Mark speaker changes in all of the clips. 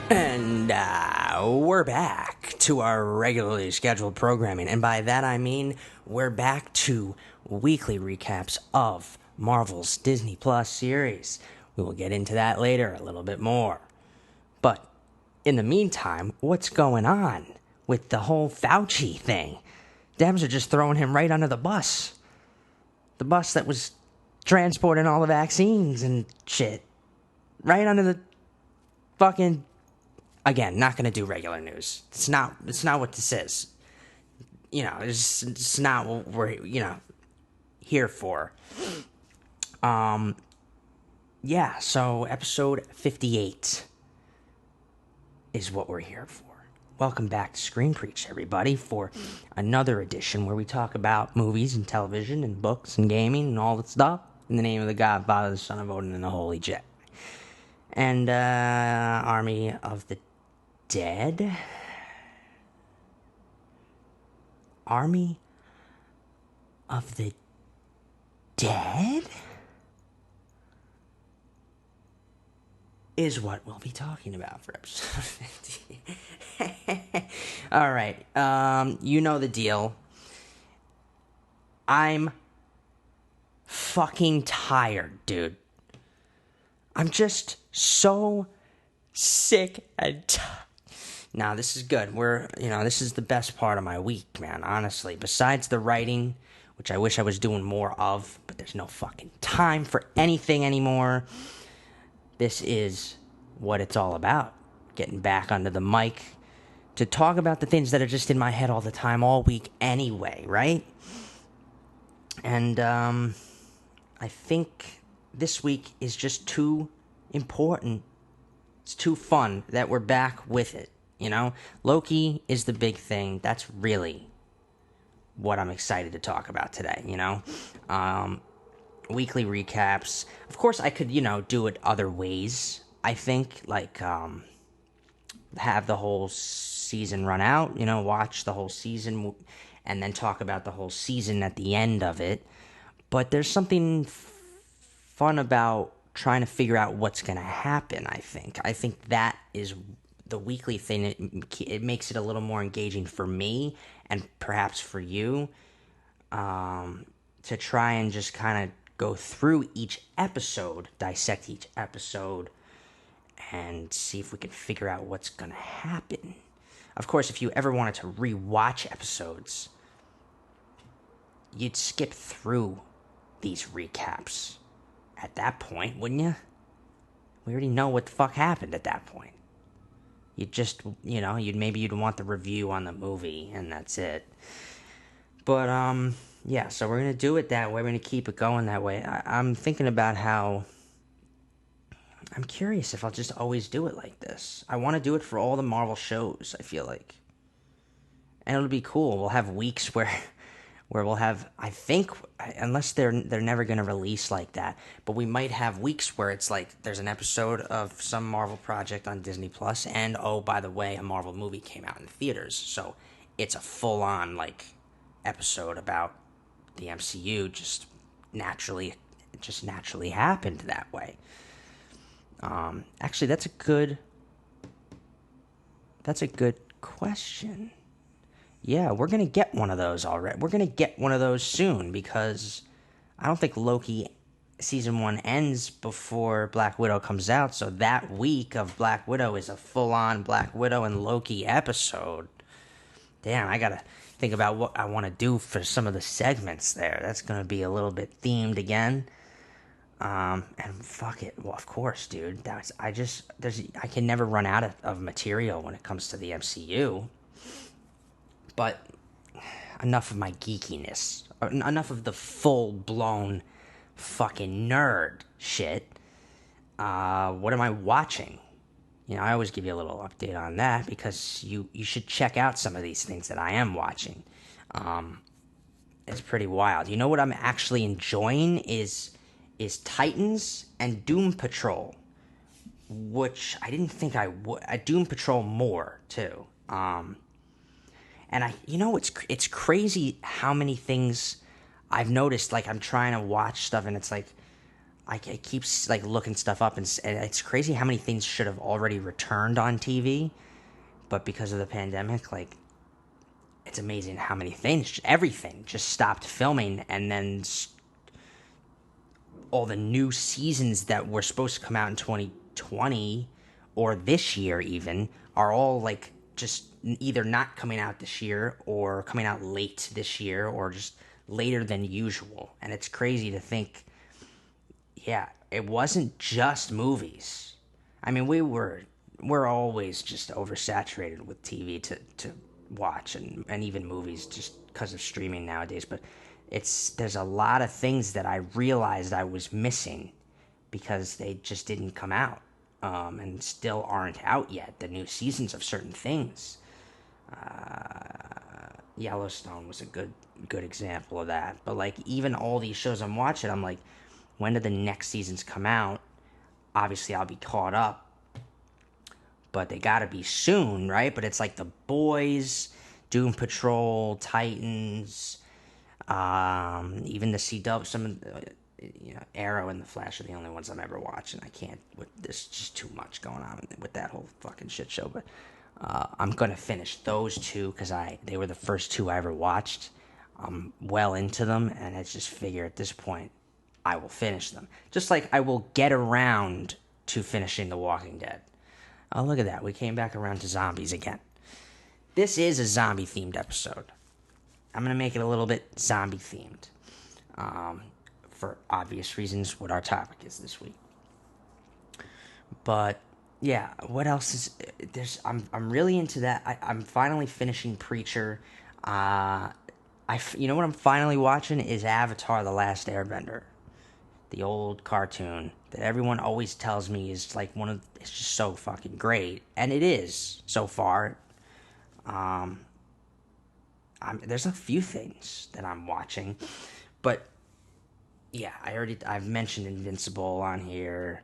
Speaker 1: And we're back to our regularly scheduled programming. And by that I mean we're back to weekly recaps of Marvel's Disney Plus series. We will get into that later a little bit more. But in the meantime, what's going on with the whole Fauci thing? Dems are just throwing him right under the bus. The bus that was transporting all the vaccines and shit. Right under the fucking... Again, not going to do regular news. It's not what this is. It's not what we're, here for. Yeah, so episode 58 is what we're here for. Welcome back to Screen Preach, everybody, for another edition where we talk about movies and television and books and gaming and all that stuff in the name of the God, Father, the Son of Odin, and the Holy Jet. And, Army of the Dead? Army of the Dead? Is what we'll be talking about for episode 50. Alright, you know the deal. I'm fucking tired, dude. I'm just so sick and tired. Now, this is good. This is the best part of my week, man, honestly. Besides the writing, which I wish I was doing more of, but there's no fucking time for anything anymore. This is what it's all about. Getting back under the mic to talk about the things that are just in my head all the time, all week anyway, right? And, I think this week is just too important. It's too fun that we're back with it. Loki is the big thing. That's really what I'm excited to talk about today, Weekly recaps. Of course, I could, do it other ways, I think. Like, have the whole season run out, watch the whole season and then talk about the whole season at the end of it. But there's something fun about trying to figure out what's going to happen, I think. I think that is the weekly thing. It makes it a little more engaging for me and perhaps for you, to try and just kind of go through each episode, dissect each episode, and see if we can figure out what's going to happen. Of course, if you ever wanted to rewatch episodes, you'd skip through these recaps at that point, wouldn't you? We already know what the fuck happened at that point. You'd just, you'd want the review on the movie, and that's it. But, yeah, so we're going to do it that way. We're going to keep it going that way. I'm thinking about how... I'm curious if I'll just always do it like this. I want to do it for all the Marvel shows, I feel like. And it'll be cool. We'll have weeks where we'll have, I think, unless they're never going to release like that, but we might have weeks where it's like there's an episode of some Marvel project on Disney Plus, and oh, by the way, a Marvel movie came out in the theaters, so it's a full-on episode about the MCU. Just naturally happened that way. Actually, that's a good question. Yeah, we're going to get one of those already. We're going to get one of those soon, because I don't think Loki Season 1 ends before Black Widow comes out, so that week of Black Widow is a full-on Black Widow and Loki episode. Damn, I got to think about what I want to do for some of the segments there. That's going to be a little bit themed again. And fuck it. Well, of course, dude. I can never run out of material when it comes to the MCU. But enough of my geekiness. Enough of the full-blown fucking nerd shit. What am I watching? I always give you a little update on that, because you should check out some of these things that I am watching. It's pretty wild. You know what I'm actually enjoying is Titans and Doom Patrol, which I didn't think I would. Doom Patrol more too. And it's crazy how many things I've noticed. Like, I'm trying to watch stuff, and it's like I keep like looking stuff up, and it's crazy how many things should have already returned on TV, but because of the pandemic, like, it's amazing how many things, everything just stopped filming, and then all the new seasons that were supposed to come out in 2020 or this year even are all like just either not coming out this year or coming out late this year or just later than usual. And it's crazy to think, yeah, it wasn't just movies. I mean, we're always just oversaturated with TV to watch, and even movies just because of streaming nowadays. But there's a lot of things that I realized I was missing because they just didn't come out, and still aren't out yet. The new seasons of certain things. Yellowstone was a good example of that. But like even all these shows I'm watching, I'm like, when do the next seasons come out? Obviously, I'll be caught up, but they gotta be soon, right? But it's like The Boys, Doom Patrol, Titans, even the CW, some of the, Arrow and the Flash are the only ones I'm ever watching. I can't. There's just too much going on with that whole fucking shit show. But I'm gonna finish those two because they were the first two I ever watched. I'm well into them, and I just figure at this point I will finish them. Just like I will get around to finishing The Walking Dead. Oh, look at that. We came back around to zombies again. This is a zombie themed episode. I'm going to make it a little bit zombie themed. For obvious reasons, what our topic is this week. But yeah, what else is I'm really into that. I'm finally finishing Preacher. You know what I'm finally watching is Avatar: The Last Airbender, the old cartoon that everyone always tells me is like it's just so fucking great, and it is so far. There's a few things that I'm watching, but yeah, I've mentioned Invincible on here.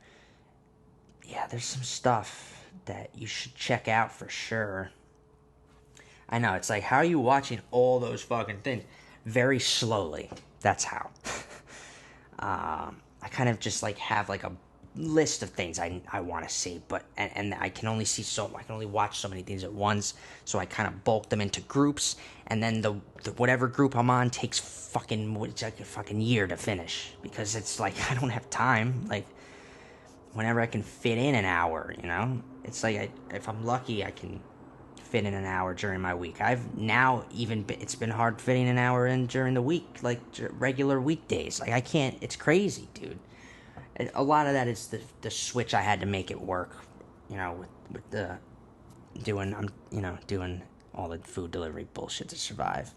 Speaker 1: Yeah, there's some stuff that you should check out for sure. I know, it's like, how are you watching all those fucking things? Very slowly. That's how. I kind of just like have like a list of things I want to see, but and I can only watch so many things at once, so I kind of bulk them into groups, and then the whatever group I'm on takes it's like a fucking year to finish because it's like I don't have time. Like whenever I can fit in an hour, it's like if I'm lucky I can fit in an hour during my week. It's been hard fitting an hour in during the week, like regular weekdays. Like I can't. It's crazy, dude. A lot of that is the switch I had to make it work, with the doing all the food delivery bullshit to survive.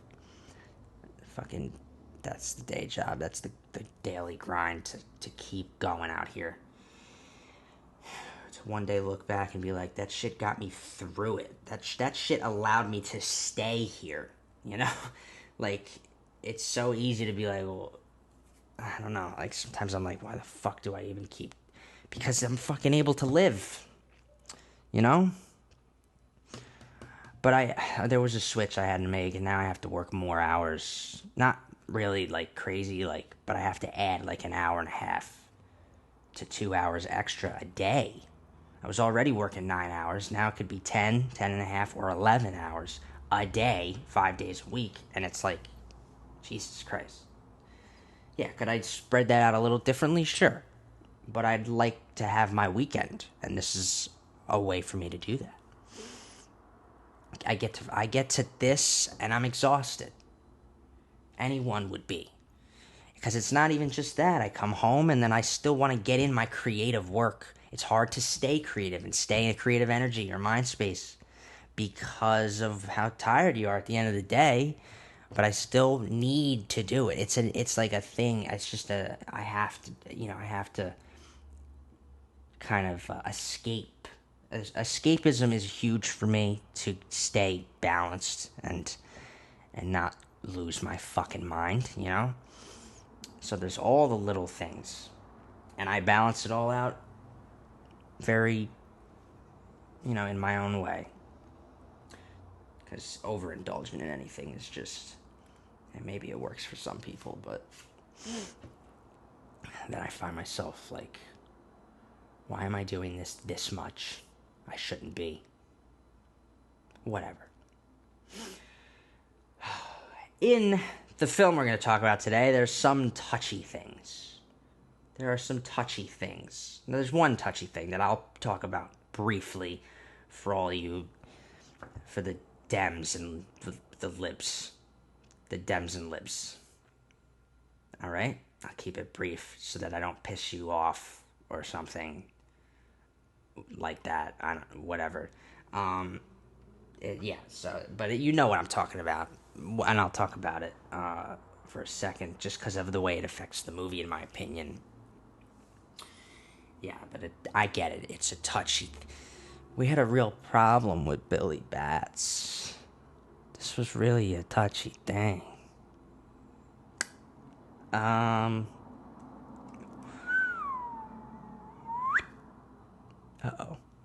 Speaker 1: Fucking, that's the day job. That's the daily grind to keep going out here. To one day look back and be like, that shit got me through it. That shit allowed me to stay here, Like, it's so easy to be like, well, I don't know. Like, sometimes I'm like, why the fuck do I even keep... Because I'm fucking able to live. But there was a switch I had to make, and now I have to work more hours. Not really, like, crazy, but I have to add, like, an hour and a half to 2 hours extra a day. I was already working 9 hours. Now it could be 10 and a half, or 11 hours a day, 5 days a week. And it's like, Jesus Christ. Yeah, could I spread that out a little differently? Sure. But I'd like to have my weekend, and this is a way for me to do that. I get to this, and I'm exhausted. Anyone would be. Because it's not even just that. I come home, and then I still want to get in my creative work. It's hard to stay creative and stay in creative energy or mind space because of how tired you are at the end of the day. But I still need to do it. It's like a thing. It's just I have to kind of escape. Escapism is huge for me to stay balanced and not lose my fucking mind, So there's all the little things. And I balance it all out very, in my own way. Because overindulging in anything is just... And maybe it works for some people, but then I find myself like, why am I doing this much? I shouldn't be. Whatever. In the film we're going to talk about today, there's some touchy things. There are some touchy things. There's one touchy thing that I'll talk about briefly for all you, for the Dems and the libs. The Dems and libs. Alright? I'll keep it brief so that I don't piss you off or something like that. I don't, whatever. But you know what I'm talking about. And I'll talk about it for a second, just because of the way it affects the movie, in my opinion. Yeah, but I get it. It's a touchy. We had a real problem with Billy Batts. This was really a touchy thing. Uh-oh.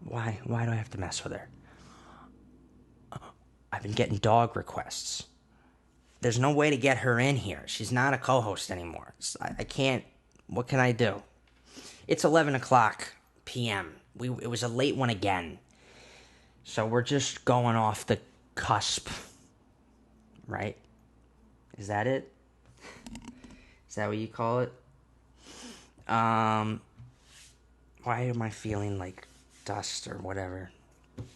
Speaker 1: Why do I have to mess with her? I've been getting dog requests. There's no way to get her in here. She's not a co-host anymore. I can't. What can I do? It's 11 o'clock p.m. It was a late one again. So we're just going off the cusp. Right? Is that it? Is that what you call it? Why am I feeling like dust or whatever?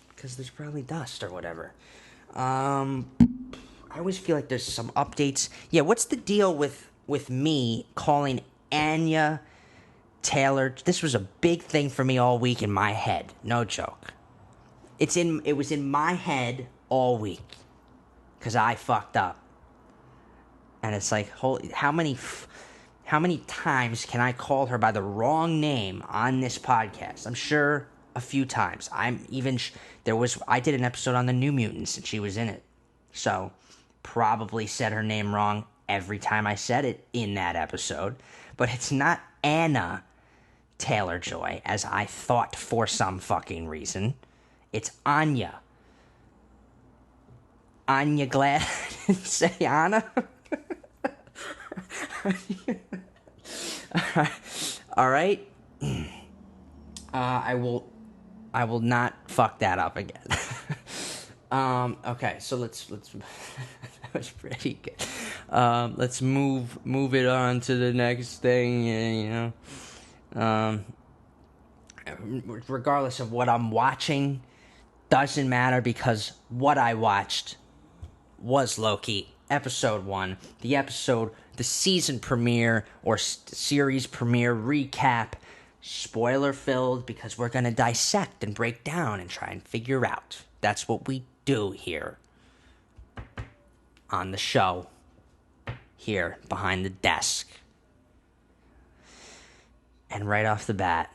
Speaker 1: Because there's probably dust or whatever. I always feel like there's some updates. Yeah, what's the deal with me calling Anya Taylor? This was a big thing for me all week in my head. No joke. It was in my head all week. Because I fucked up. And it's like, holy, how many times can I call her by the wrong name on this podcast? I'm sure a few times. I did an episode on the New Mutants and she was in it. So, probably said her name wrong every time I said it in that episode. But it's not Anna Taylor-Joy, as I thought for some fucking reason. It's Anya. Anya Glad. Say Anna? All right. I will not fuck that up again. Okay, so let's that was pretty good. Let's move it on to the next thing, regardless of what I'm watching, doesn't matter, because what I watched was Loki episode 1, the season premiere or series premiere recap, spoiler filled, because we're going to dissect and break down and try and figure out. That's what we do here on the show, here behind the desk. And right off the bat,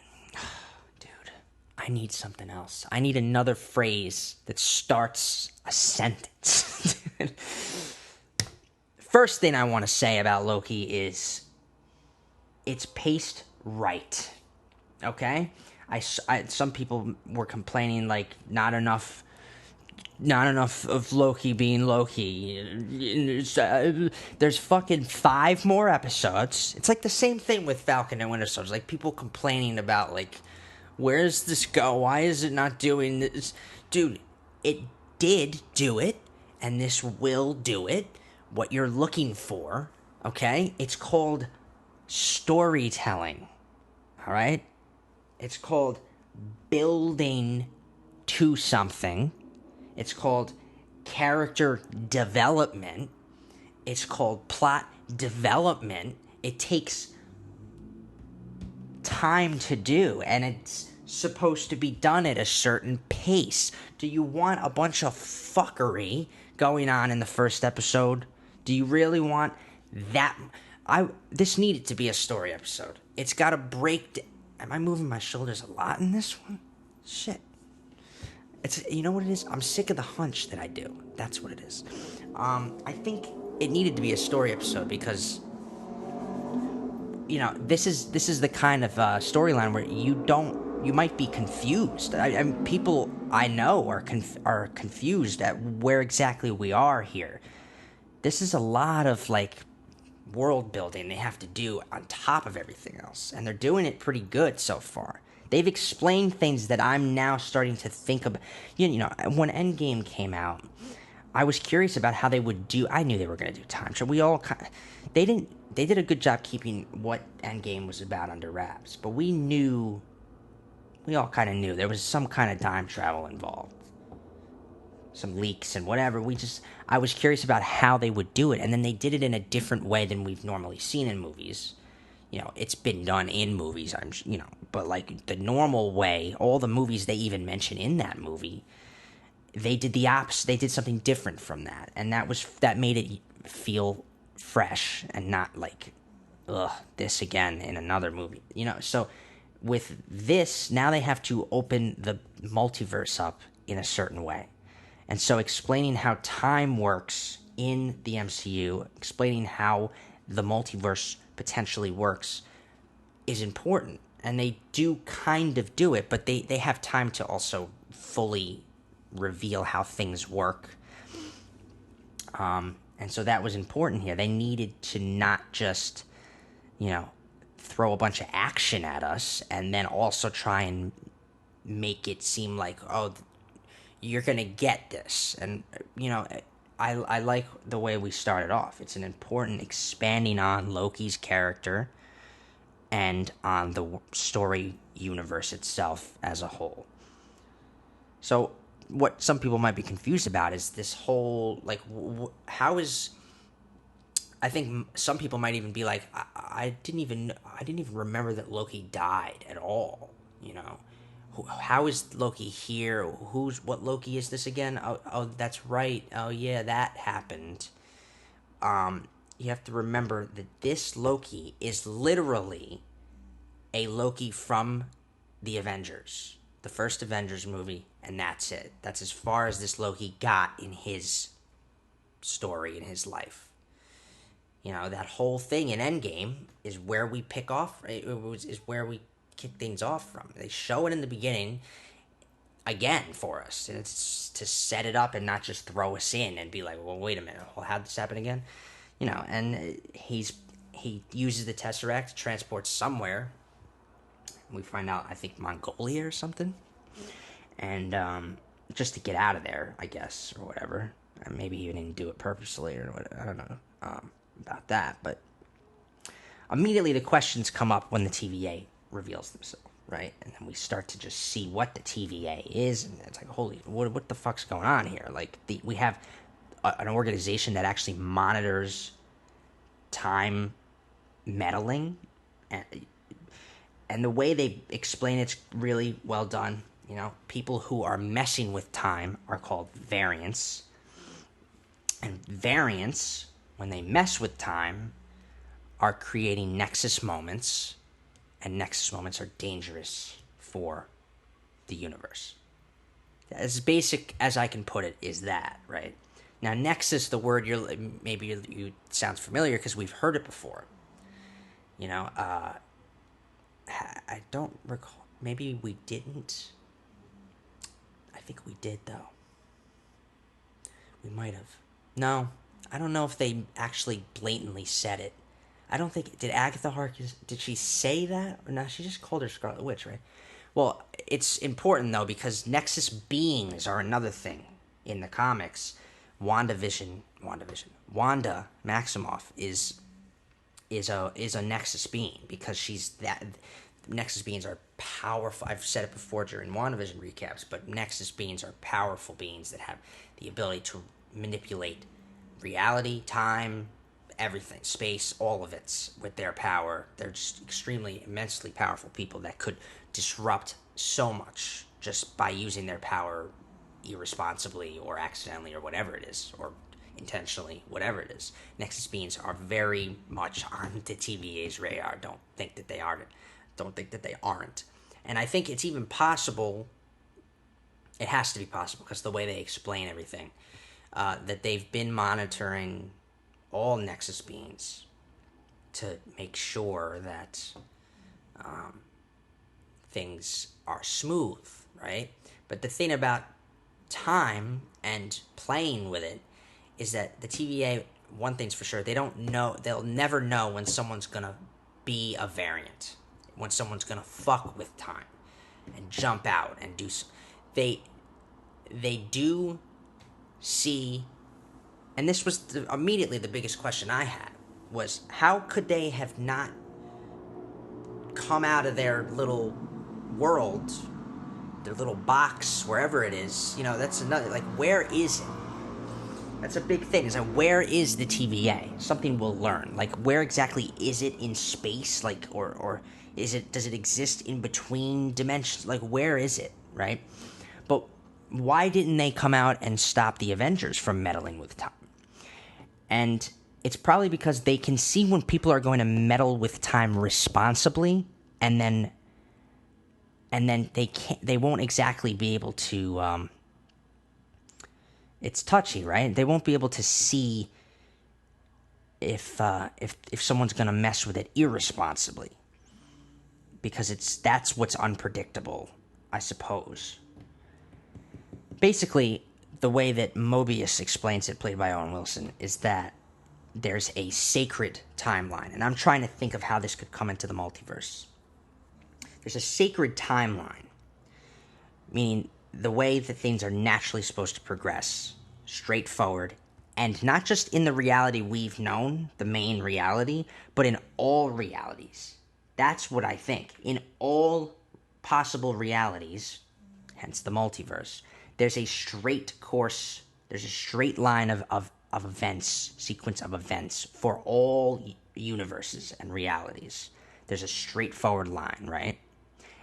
Speaker 1: dude, I need something else. I need another phrase that starts a sentence. First thing I want to say about Loki is it's paced right. Okay? Some people were complaining like not enough of Loki being Loki. There's fucking 5 more episodes. It's like the same thing with Falcon and Winter Soldier. Like people complaining about like, where's this go? Why is it not doing this? Dude, it did do it, and this will do it. What you're looking for, okay? It's called storytelling, all right? It's called building to something. It's called character development. It's called plot development. It takes time to do, and it's supposed to be done at a certain pace. Do you want a bunch of fuckery going on in the first episode? Do you really want that? This needed to be a story episode. It's got to break. Am I moving my shoulders a lot in this one? Shit. You know what it is? I'm sick of the hunch that I do. That's what it is. I think it needed to be a story episode because, this is the kind of storyline where you might be confused. People I know are confused at where exactly we are here. This is a lot of like world building they have to do on top of everything else, and they're doing it pretty good so far. They've explained things that I'm now starting to think about. You know, when Endgame came out, I was curious about how they would do. I knew they were going to do time travel. We all kind of, they didn't. They did a good job keeping what Endgame was about under wraps, but we knew. We all kind of knew there was some kind of time travel involved, some leaks and whatever. I was curious about how they would do it, and then they did it in a different way than we've normally seen in movies. You know, it's been done in movies, but like the normal way, all the movies they even mention in that movie, they did the opposite. They did something different from that, and that made it feel fresh and not like, ugh, this again in another movie. You know, so with this, now they have to open the multiverse up in a certain way. And so explaining how time works in the MCU, explaining how the multiverse potentially works is important. And they do kind of do it, but they have time to also fully reveal how things work. And so that was important here. They needed to not just, throw a bunch of action at us and then also try and make it seem like, oh, you're going to get this. And, I like the way we started off. It's an important expanding on Loki's character and on the story universe itself as a whole. So what some people might be confused about is this whole, like, how is... I think some people might even be like, I didn't even remember that Loki died at all. How is Loki here? What Loki is this again? Oh, that's right. Oh yeah, that happened. You have to remember that this Loki is literally a Loki from the Avengers, the first Avengers movie, and that's it. That's as far as this Loki got in his story, in his life. That whole thing in Endgame is where we pick off, is where we kick things off from. They show it in the beginning again for us, and it's to set it up and not just throw us in and be like, well, wait a minute, well, how'd this happen again? And he uses the Tesseract to transport somewhere. We find out, I think, Mongolia or something, and just to get out of there, I guess, or whatever. Maybe he didn't do it purposely or whatever. I don't know about that, but immediately the questions come up when the TVA reveals themselves, right? And then we start to just see what the TVA is, and it's like, holy, what the fuck's going on here? Like, we have an organization that actually monitors time meddling, and the way they explain it's really well done. People who are messing with time are called variants, and variants, when they mess with time, are creating nexus moments, and nexus moments are dangerous for the universe. As basic as I can put it is that, right? Now, nexus, the word you sounds familiar because we've heard it before. I don't recall. Maybe we didn't. I think we did, though. We might have. No, I don't know if they actually blatantly said it. I don't think... Did Agatha Harkness... Did she say that? Or no, she just called her Scarlet Witch, right? Well, it's important, though, because Nexus beings are another thing in the comics. Wanda Maximoff is a Nexus being, because she's that... Nexus beings are powerful. I've said it before during WandaVision recaps, but Nexus beings are powerful beings that have the ability to manipulate reality, time, everything, space, all of it with their power. They're just extremely, immensely powerful people that could disrupt so much just by using their power irresponsibly or accidentally or whatever it is, or intentionally, whatever it is. Nexus beings are very much on the TVA's radar. Don't think that they aren't. And I think it's even possible, it has to be possible because the way they explain everything, that they've been monitoring all Nexus beings to make sure that things are smooth, right? But the thing about time and playing with it is that the TVA one thing's for sure, they don't know, they'll never know when someone's gonna be a variant, when someone's gonna fuck with time and jump out and do. They do see, and this was immediately the biggest question I had was how could they have not come out of their little world, their little box, wherever it is. That's another, like, where is it? That's a big thing, is that where is the TVA? Something we'll learn. Like, where exactly is it in space? Like, or does it exist in between dimensions? Like, where is it, right? But why didn't they come out and stop the Avengers from meddling with time? And it's probably because they can see when people are going to meddle with time responsibly, and then they won't exactly be able to. It's touchy, right? They won't be able to see if someone's going to mess with it irresponsibly, because that's what's unpredictable, I suppose. Basically, the way that Mobius explains it, played by Owen Wilson, is that there's a sacred timeline. And I'm trying to think of how this could come into the multiverse. There's a sacred timeline, meaning the way that things are naturally supposed to progress, straightforward, and not just in the reality we've known, the main reality, but in all realities. That's what I think. In all possible realities, hence the multiverse, there's a straight course, there's a straight line of events, sequence of events for all universes and realities. There's a straightforward line, right?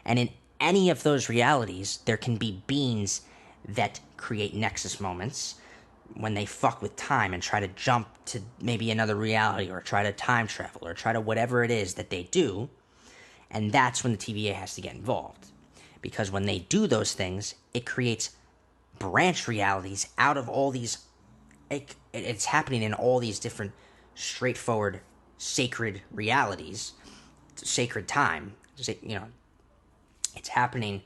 Speaker 1: And in any of those realities, there can be beings that create nexus moments when they fuck with time and try to jump to maybe another reality, or try to time travel, or try to whatever it is that they do. And that's when the TVA has to get involved. Because when they do those things, it creates branch realities out of all these. It's happening in all these different straightforward sacred realities, sacred time. It's happening.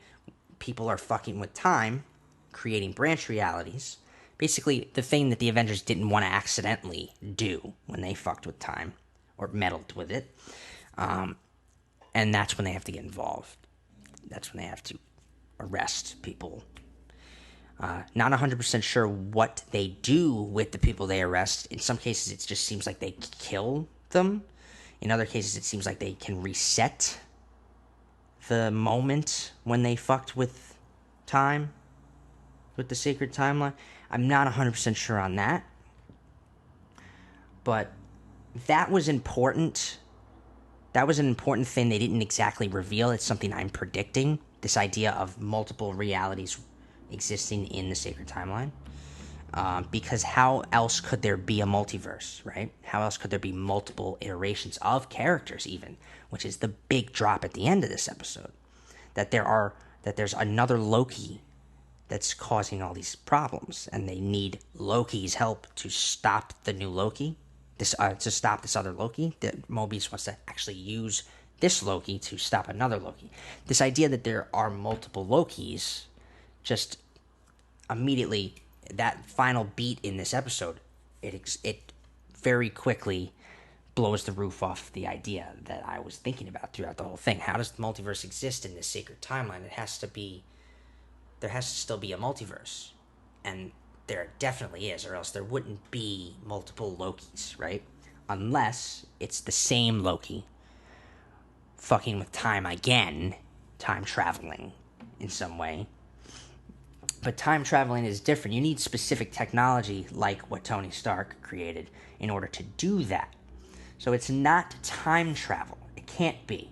Speaker 1: People are fucking with time, creating branch realities. Basically, the thing that the Avengers didn't want to accidentally do when they fucked with time or meddled with it. And that's when they have to get involved. That's when they have to arrest people. Not 100% sure what they do with the people they arrest. In some cases, it just seems like they kill them. In other cases, it seems like they can reset the moment when they fucked with time, with the sacred timeline. I'm not 100% sure on that. But that was important. That was an important thing they didn't exactly reveal. It's something I'm predicting. This idea of multiple realities existing in the sacred timeline. Because how else could there be a multiverse, right? How else could there be multiple iterations of characters even? Which is the big drop at the end of this episode. That there's another Loki that's causing all these problems, and they need Loki's help to stop the new Loki. To stop this other Loki. That Mobius wants to actually use this Loki to stop another Loki. This idea that there are multiple Lokis, just immediately, that final beat in this episode, it very quickly blows the roof off the idea that I was thinking about throughout the whole thing. How does the multiverse exist in this sacred timeline? There has to still be a multiverse. And there definitely is, or else there wouldn't be multiple Lokis, right? Unless it's the same Loki fucking with time again, time traveling in some way. But time traveling is different. You need specific technology like what Tony Stark created in order to do that. So it's not time travel. It can't be.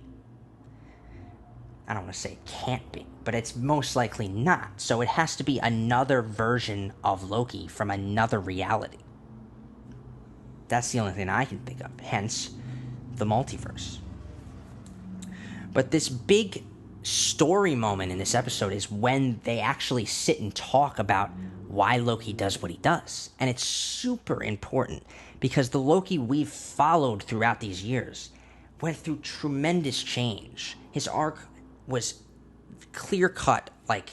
Speaker 1: I don't want to say it can't be, but it's most likely not. So it has to be another version of Loki from another reality. That's the only thing I can think of. Hence, the multiverse. But this big story moment in this episode is when they actually sit and talk about why Loki does what he does. And it's super important because the Loki we've followed throughout these years went through tremendous change. His arc was clear-cut, like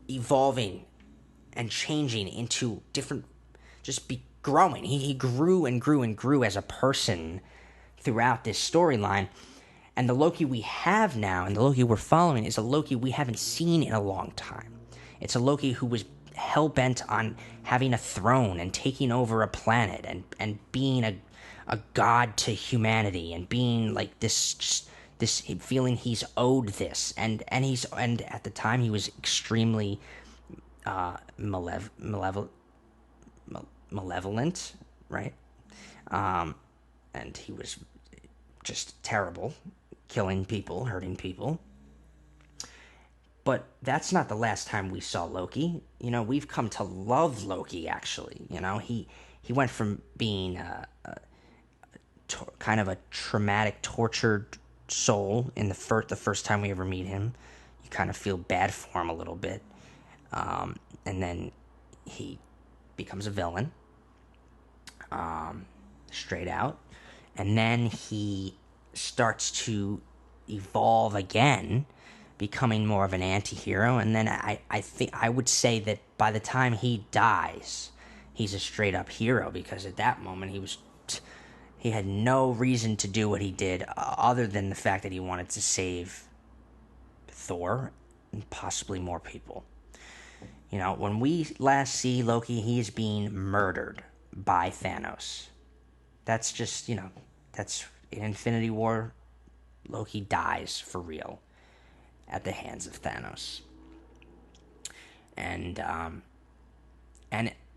Speaker 1: evolving and changing into different, just growing. He grew and grew and grew as a person throughout this storyline. And the Loki we have now, and the Loki we're following, is a Loki we haven't seen in a long time. It's a Loki who was hell-bent on having a throne and taking over a planet and being a god to humanity and being like this feeling he's owed this. And at the time he was extremely malevolent, right? And he was just terrible, killing people, hurting people. But that's not the last time we saw Loki. You know, we've come to love Loki, actually. You know, he went from being kind of a traumatic, tortured soul in the first time we ever meet him. You kind of feel bad for him a little bit. And then he becomes a villain, straight out. And then he starts to evolve again, becoming more of an anti-hero. And then I think I would say that by the time he dies, he's a straight up hero, because at that moment he had no reason to do what he did other than the fact that he wanted to save Thor and possibly more people. You know, when we last see Loki, he is being murdered by Thanos. That's just, you know, that's in Infinity War. Loki dies for real at the hands of Thanos. And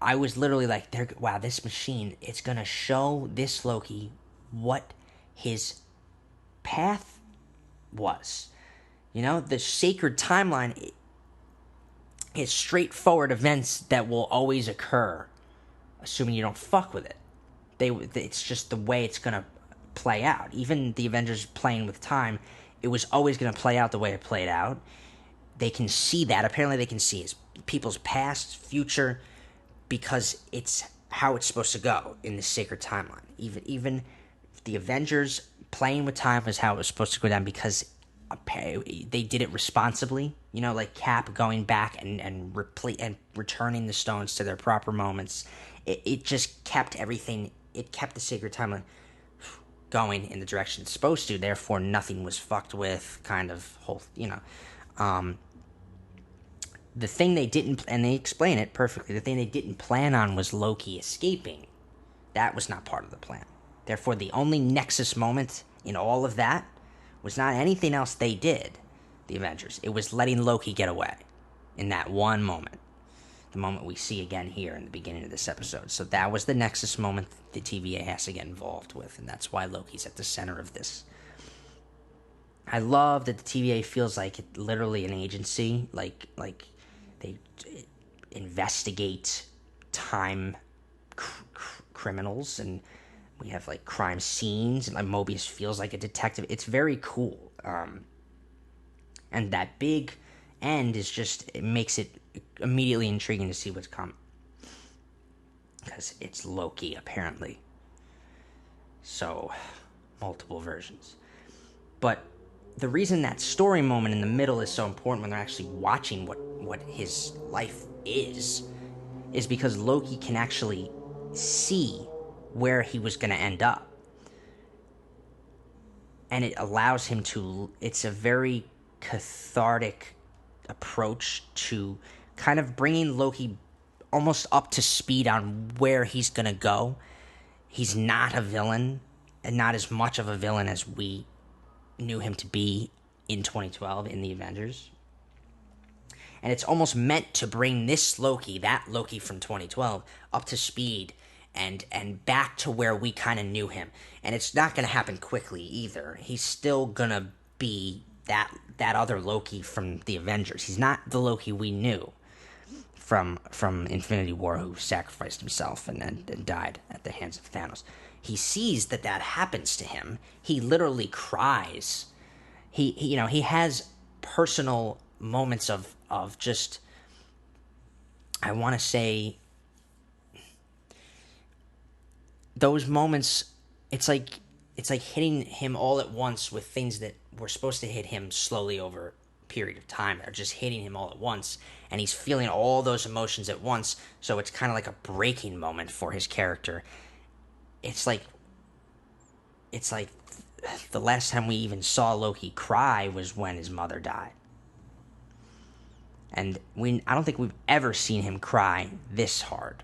Speaker 1: I was literally like, wow, this machine, it's going to show this Loki what his path was. You know, the sacred timeline is straightforward events that will always occur, assuming you don't fuck with it. It's just the way it's going to play out. Even the Avengers playing with time, it was always going to play out the way it played out. They can see that. Apparently they can see people's past, future, because it's how it's supposed to go in the sacred timeline. Even the Avengers playing with time was how it was supposed to go down, because they did it responsibly. You know, like Cap going back and returning the stones to their proper moments. It just kept everything. It kept the sacred timeline going in the direction it's supposed to. Therefore, nothing was fucked with. Kind of whole, you know. The thing they didn't, and they explain it perfectly. The thing they didn't plan on was Loki escaping. That was not part of the plan. Therefore, the only Nexus moment in all of that was not anything else they did, the Avengers. It was letting Loki get away in that one moment. The moment we see again here in the beginning of this episode. So that was the Nexus moment the TVA has to get involved with, and that's why Loki's at the center of this. I love that the TVA feels like it, literally an agency, like they investigate time criminals, and we have like crime scenes, and like Mobius feels like a detective. It's very cool. And that big end is just, it makes it immediately intriguing to see what's coming, because it's Loki, apparently. So, multiple versions. But the reason that story moment in the middle is so important when they're actually watching what his life is because Loki can actually see where he was going to end up. And it allows him to, it's a very cathartic approach to kind of bringing Loki almost up to speed on where he's going to go. He's not a villain, and not as much of a villain as we knew him to be in 2012 in the Avengers. And it's almost meant to bring this Loki, that Loki from 2012, up to speed and back to where we kind of knew him. And it's not going to happen quickly either. He's still going to be that other Loki from the Avengers. He's not the Loki we knew from Infinity War, who sacrificed himself and died at the hands of Thanos. He sees that happens to him. He literally cries. He has personal moments of just, I want to say, those moments, it's like hitting him all at once with things that were supposed to hit him slowly over a period of time that are just hitting him all at once, and he's feeling all those emotions at once. So it's kind of like a breaking moment for his character. It's like the last time we even saw Loki cry was when his mother died. And I don't think we've ever seen him cry this hard.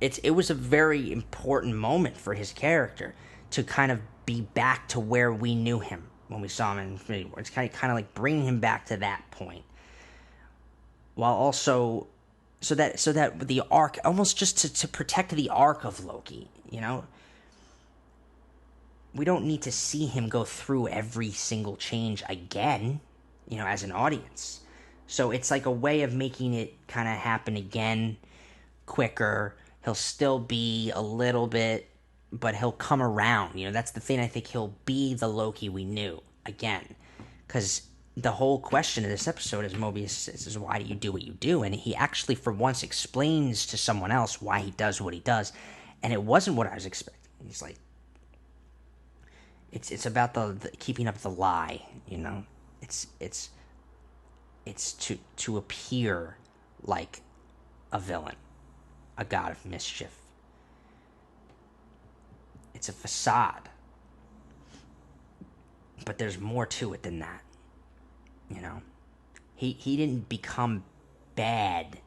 Speaker 1: It was a very important moment for his character to kind of be back to where we knew him when we saw him in Infinity War. It's kind of like bringing him back to that point, while also so that the arc, almost just to protect the arc of Loki. We don't need to see him go through every single change again, as an audience. So it's like a way of making it kind of happen again quicker. He'll still be a little bit, but he'll come around. That's the thing. I think he'll be the Loki we knew again. Because the whole question of this episode is Mobius says, why do you do what you do? And he actually, for once, explains to someone else why he does what he does. And it wasn't what I was expecting. He's like, it's about the keeping up the lie, It's to appear like a villain, a god of mischief. It's a facade. But there's more to it than that. He didn't become bad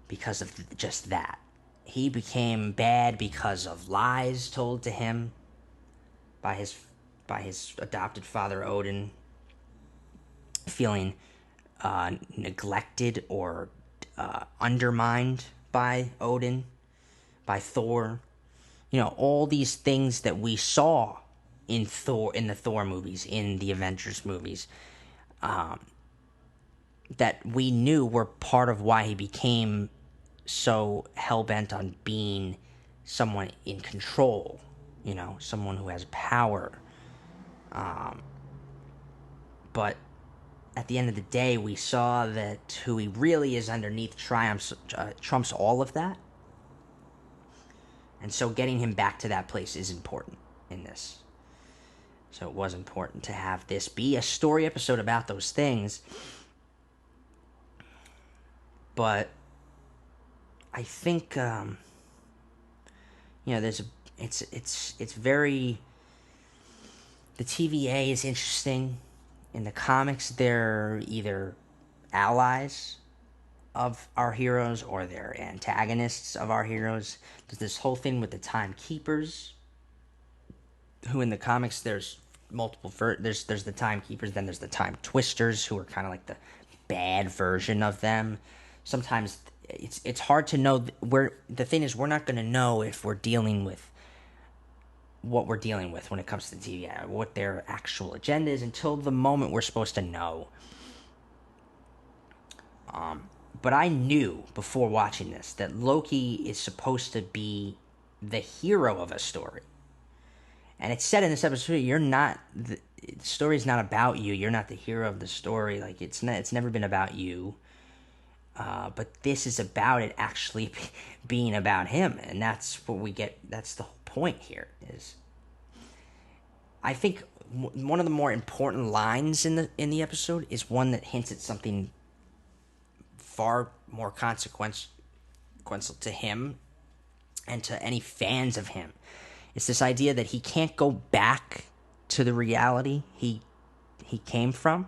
Speaker 1: because of just that. He became bad because of lies told to him by his adopted father Odin, feeling neglected or undermined by Odin, by Thor. All these things that we saw in the Thor movies, in the Avengers movies, that we knew were part of why he became so hell-bent on being someone in control, someone who has power. But at the end of the day, we saw that who he really is underneath trumps all of that. And so getting him back to that place is important in this. So it was important to have this be a story episode about those things. But I think, it's very, the TVA is interesting. In the comics, they're either allies of our heroes or they're antagonists of our heroes. There's this whole thing with the Time Keepers, who in the comics there's multiple there's the Time Keepers, then there's the Time Twisters, who are kind of like the bad version of them. Sometimes it's hard to know where. The thing is, we're not going to know if we're dealing with what we're dealing with when it comes to the TVA, what their actual agenda is, until the moment we're supposed to know. But I knew before watching this that Loki is supposed to be the hero of a story. And it's said in this episode, the story's not about you. You're not the hero of the story. Like, it's never been about you. But this is about it actually being about him. And that's what we get. That's the whole point here. Is I think one of the more important lines in the episode is one that hints at something far more consequential to him and to any fans of him. It's this idea that he can't go back to the reality he came from.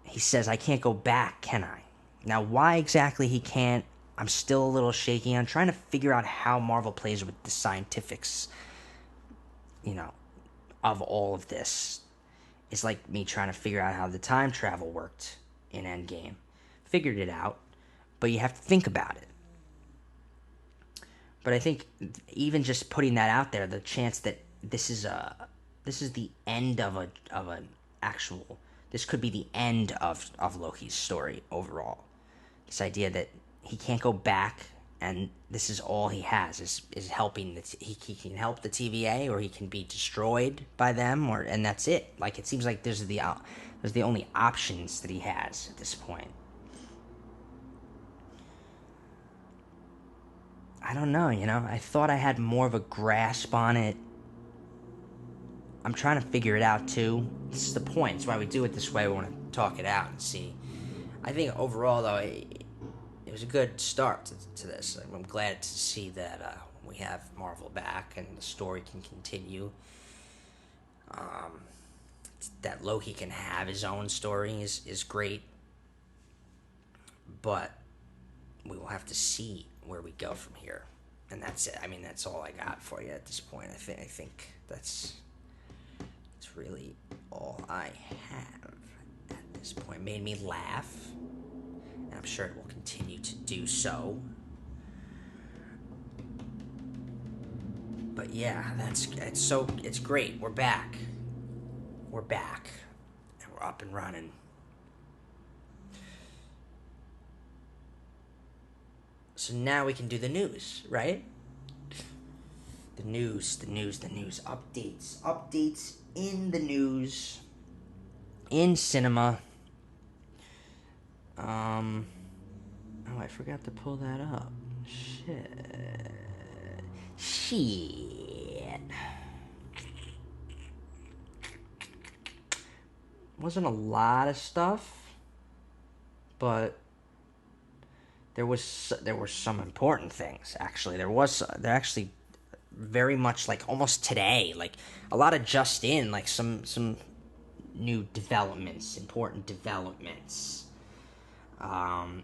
Speaker 1: He says, I can't go back, can I? Now, why exactly he can't, I'm still a little shaky. I'm trying to figure out how Marvel plays with the scientifics, of all of this. It's like me trying to figure out how the time travel worked in Endgame. Figured it out, but you have to think about it. But I think even just putting that out there, the chance that this is the end of an actual, this could be the end of Loki's story overall. This idea that he can't go back, and this is all he has is helping. He can help the TVA, or he can be destroyed by them, and that's it. Like, it seems like there's the only options that he has at this point. I don't know, I thought I had more of a grasp on it. I'm trying to figure it out too. This is the point. It's why we do it this way. We want to talk it out and see. I think overall, though, it was a good start to this. I'm glad to see that we have Marvel back and the story can continue. That Loki can have his own story is great. But we will have to see where we go from here. And that's it. I mean, that's all I got for you at this point. I think that's really all I have at this point. It made me laugh, and I'm sure it will continue to do so. But yeah, it's great. We're back, and we're up and running. So now we can do the news, right? The news. Updates in the news. In cinema. Oh, I forgot to pull that up. Shit. Wasn't a lot of stuff, but there were some important things. Actually, there actually very much like almost today, like a lot of just in, like some new developments, important developments. I'm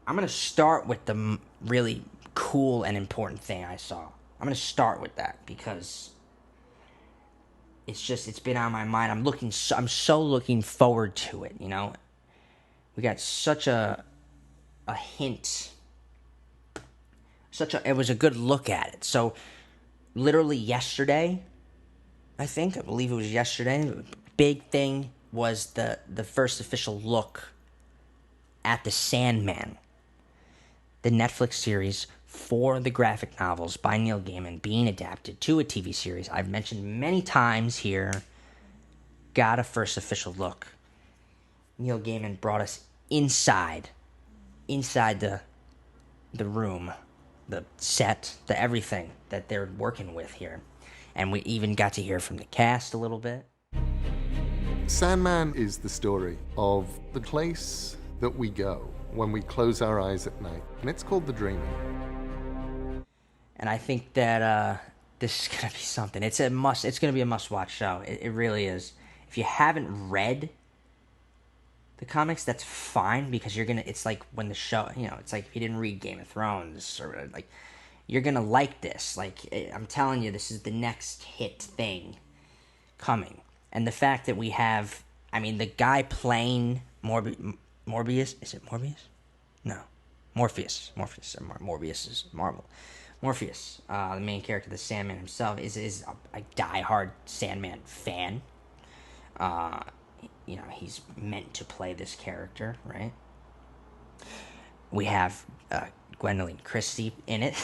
Speaker 1: gonna start with the really cool and important thing I saw. I'm gonna start with that because it's been on my mind. I'm so looking forward to it. You know, we got such a hint. It was a good look at it. So, literally yesterday, I believe it was yesterday, the big thing was the first official look at The Sandman, the Netflix series for the graphic novels by Neil Gaiman being adapted to a TV series. I've mentioned many times here, got a first official look. Neil Gaiman brought us inside the room, the set, the everything that they're working with here. And we even got to hear from the cast a little bit.
Speaker 2: Sandman is the story of the place that we go when we close our eyes at night, and it's called The Dreaming.
Speaker 1: And I think that this is going to be something. It's going to be a must-watch show. It really is. If you haven't read the comics, that's fine, because it's like when the show, it's like if you didn't read Game of Thrones, or like, you're gonna like this. Like, I'm telling you, this is the next hit thing coming. And the fact that we have, the guy playing Morbius, is it Morbius? No. Morpheus. Morbius is Marvel. Morpheus, the main character, the Sandman himself, is a diehard Sandman fan. He's meant to play this character, right? We have Gwendoline Christie in it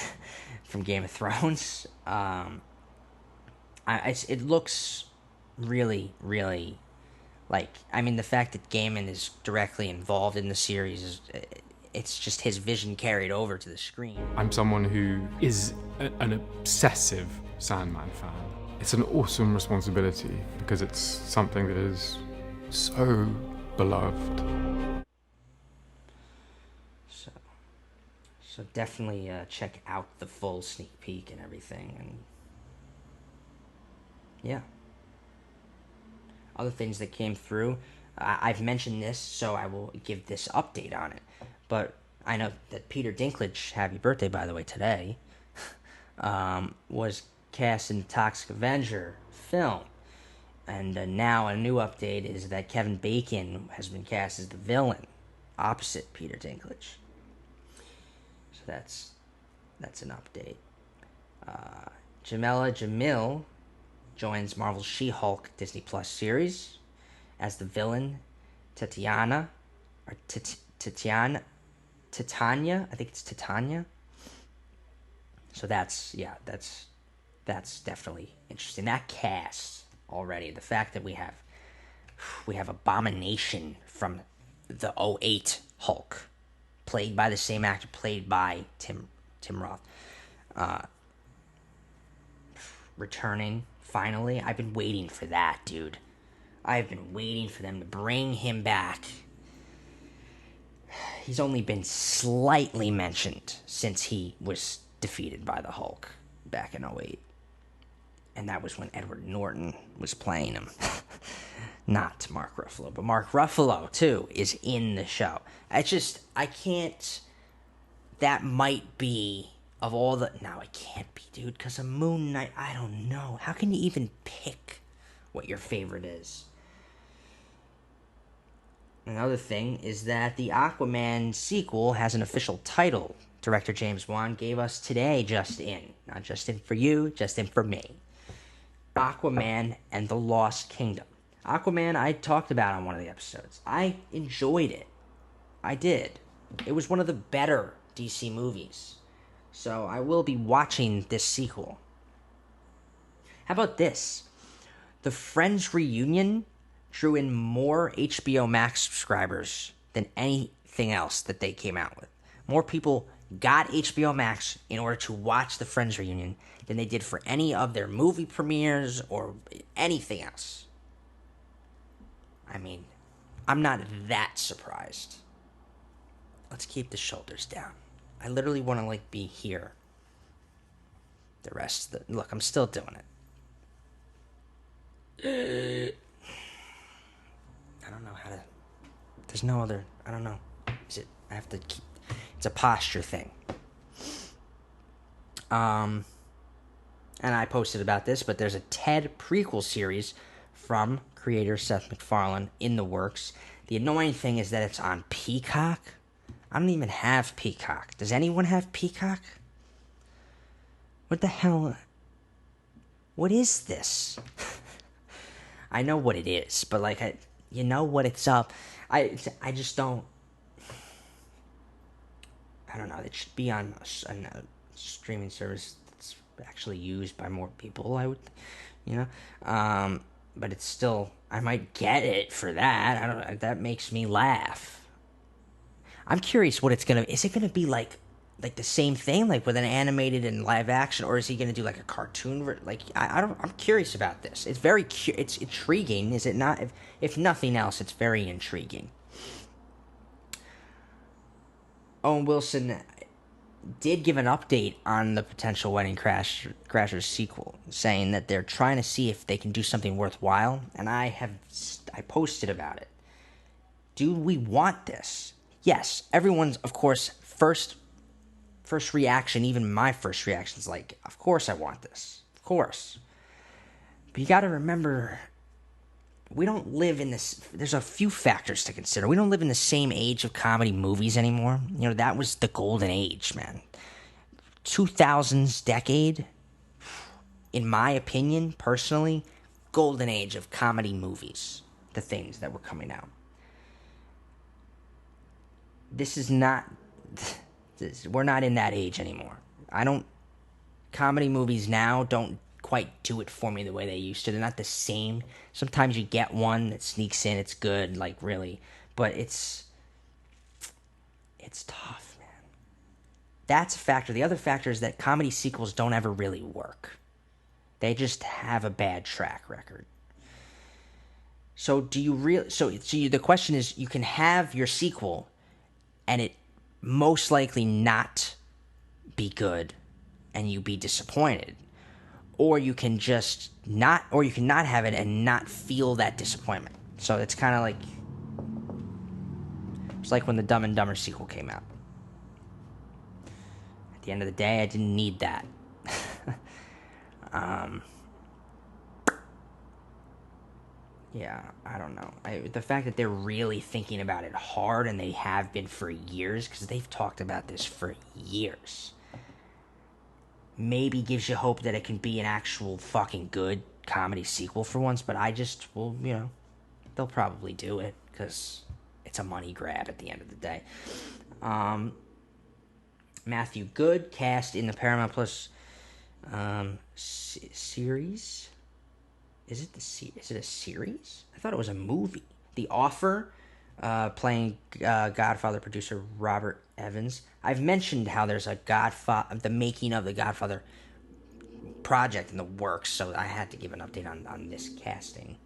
Speaker 1: from Game of Thrones. It looks really, really the fact that Gaiman is directly involved in the series it's just his vision carried over to the screen.
Speaker 3: I'm someone who is an obsessive Sandman fan. It's an awesome responsibility because it's something that is so beloved.
Speaker 1: So definitely check out the full sneak peek and everything. And yeah. Other things that came through. I've mentioned this, so I will give this update on it. But I know that Peter Dinklage, happy birthday by the way today, was cast in the Toxic Avenger film. And now a new update is that Kevin Bacon has been cast as the villain, opposite Peter Dinklage. So that's an update. Jamila Jamil joins Marvel's She-Hulk Disney Plus series as the villain Titania. I think it's Titania. So that's definitely interesting. That cast already, the fact that we have Abomination from the '08 Hulk, played by the same actor, played by Tim Roth, returning Finally, I've been waiting for that, dude. I've been waiting for them to bring him back. He's only been slightly mentioned since he was defeated by the Hulk back in 2008. And that was when Edward Norton was playing him. Not Mark Ruffalo, but Mark Ruffalo, too, is in the show. I can't... That might be, of all the... No, it can't be, dude, because of Moon Knight, I don't know. How can you even pick what your favorite is? Another thing is that the Aquaman sequel has an official title. Director James Wan gave us today, just in. Not just in for you, just in for me. Aquaman and the Lost Kingdom. Aquaman, I talked about on one of the episodes. I enjoyed it. I did. It was one of the better DC movies. So I will be watching this sequel. How about this? The Friends reunion drew in more HBO Max subscribers than anything else that they came out with. More people got HBO Max in order to watch the Friends reunion than they did for any of their movie premieres or anything else. I mean, I'm not that surprised. Let's keep the shoulders down. I literally want to, be here. The rest of the... Look, I'm still doing it. I don't know how to... There's no other... I don't know. I have to keep... It's a posture thing. And I posted about this, but there's a Ted prequel series from creator Seth MacFarlane in the works. The annoying thing is that it's on Peacock. I don't even have Peacock. Does anyone have Peacock? What the hell? What is this? I know what it is, but you know what it's up. I just don't. I don't know. It should be on a streaming service that's actually used by more people. I would, but it's still. I might get it for that. I don't. That makes me laugh. I'm curious what it's gonna. Is it gonna be like the same thing, with an animated and live action, or is he gonna do a cartoon? I don't. I'm curious about this. It's very. It's intriguing, is it not? If nothing else, it's very intriguing. Owen Wilson did give an update on the potential Wedding Crashers sequel, saying that they're trying to see if they can do something worthwhile, and I posted about it. Do we want this? Yes, everyone's, of course, first reaction, even my first reaction is of course I want this. Of course. But you got to remember, we don't live in this... There's a few factors to consider. We don't live in the same age of comedy movies anymore. That was the golden age, man. 2000s decade, in my opinion, personally, golden age of comedy movies. The things that were coming out. This is not... We're not in that age anymore. Comedy movies now don't quite do it for me the way they used to. They're not the same. Sometimes you get one that sneaks in, it's good, really. But it's tough, man. That's a factor. The other factor is that comedy sequels don't ever really work. They just have a bad track record. So do you really... So the question is, you can have your sequel and it most likely not be good and you be disappointed. Or you can just not... Or you can not have it and not feel that disappointment. So it's kind of it's like when the Dumb and Dumber sequel came out. At the end of the day, I didn't need that. Yeah, I don't know. The fact that they're really thinking about it hard, and they have been for years, because they've talked about this for years, maybe gives you hope that it can be an actual fucking good comedy sequel for once, but they'll probably do it, because it's a money grab at the end of the day. Matthew Good, cast in the Paramount Plus series. Is it a series? I thought it was a movie. The Offer, playing Godfather producer Robert Evans. I've mentioned how there's the making of the Godfather project in the works, so I had to give an update on this casting.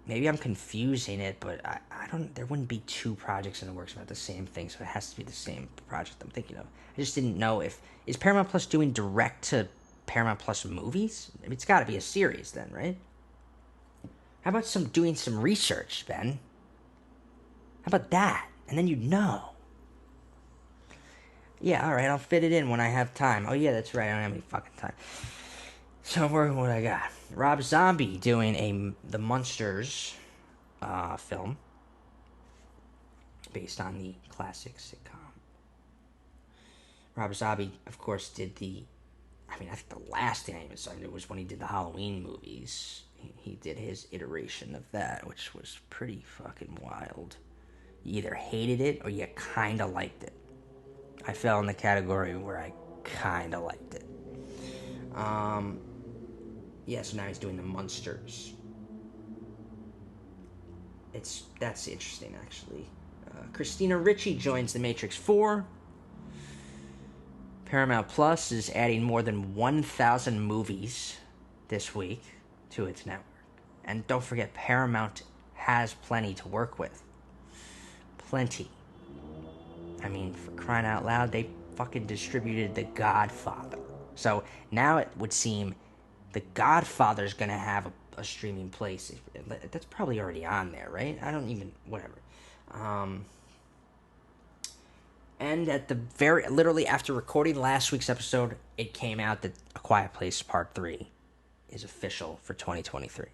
Speaker 1: Maybe I'm confusing it, but I don't. There wouldn't be two projects in the works about the same thing, so it has to be the same project I'm thinking of. I just didn't know if is Paramount Plus doing direct to Paramount Plus movies. I mean, it's got to be a series then, right? How about doing some research, Ben? How about that? And then you'd know. Yeah, all right, I'll fit it in when I have time. Oh yeah, that's right. I don't have any fucking time. So what I got? Rob Zombie doing the Munsters film based on the classic sitcom. Rob Zombie, of course, did I think the last thing I even saw was when he did the Halloween movies. He did his iteration of that, which was pretty fucking wild. You either hated it or you kind of liked it. I fell in the category where I kind of liked it. Yeah, so now he's doing the Munsters. That's interesting, actually. Christina Ricci joins The Matrix 4. Paramount Plus is adding more than 1,000 movies this week to its network. And don't forget, Paramount has plenty to work with. Plenty. I mean, for crying out loud, they fucking distributed The Godfather. So now it would seem The Godfather's gonna have a streaming place. That's probably already on there, right? I don't even... whatever. And at the literally after recording last week's episode, it came out that A Quiet Place Part 3 is official for 2023.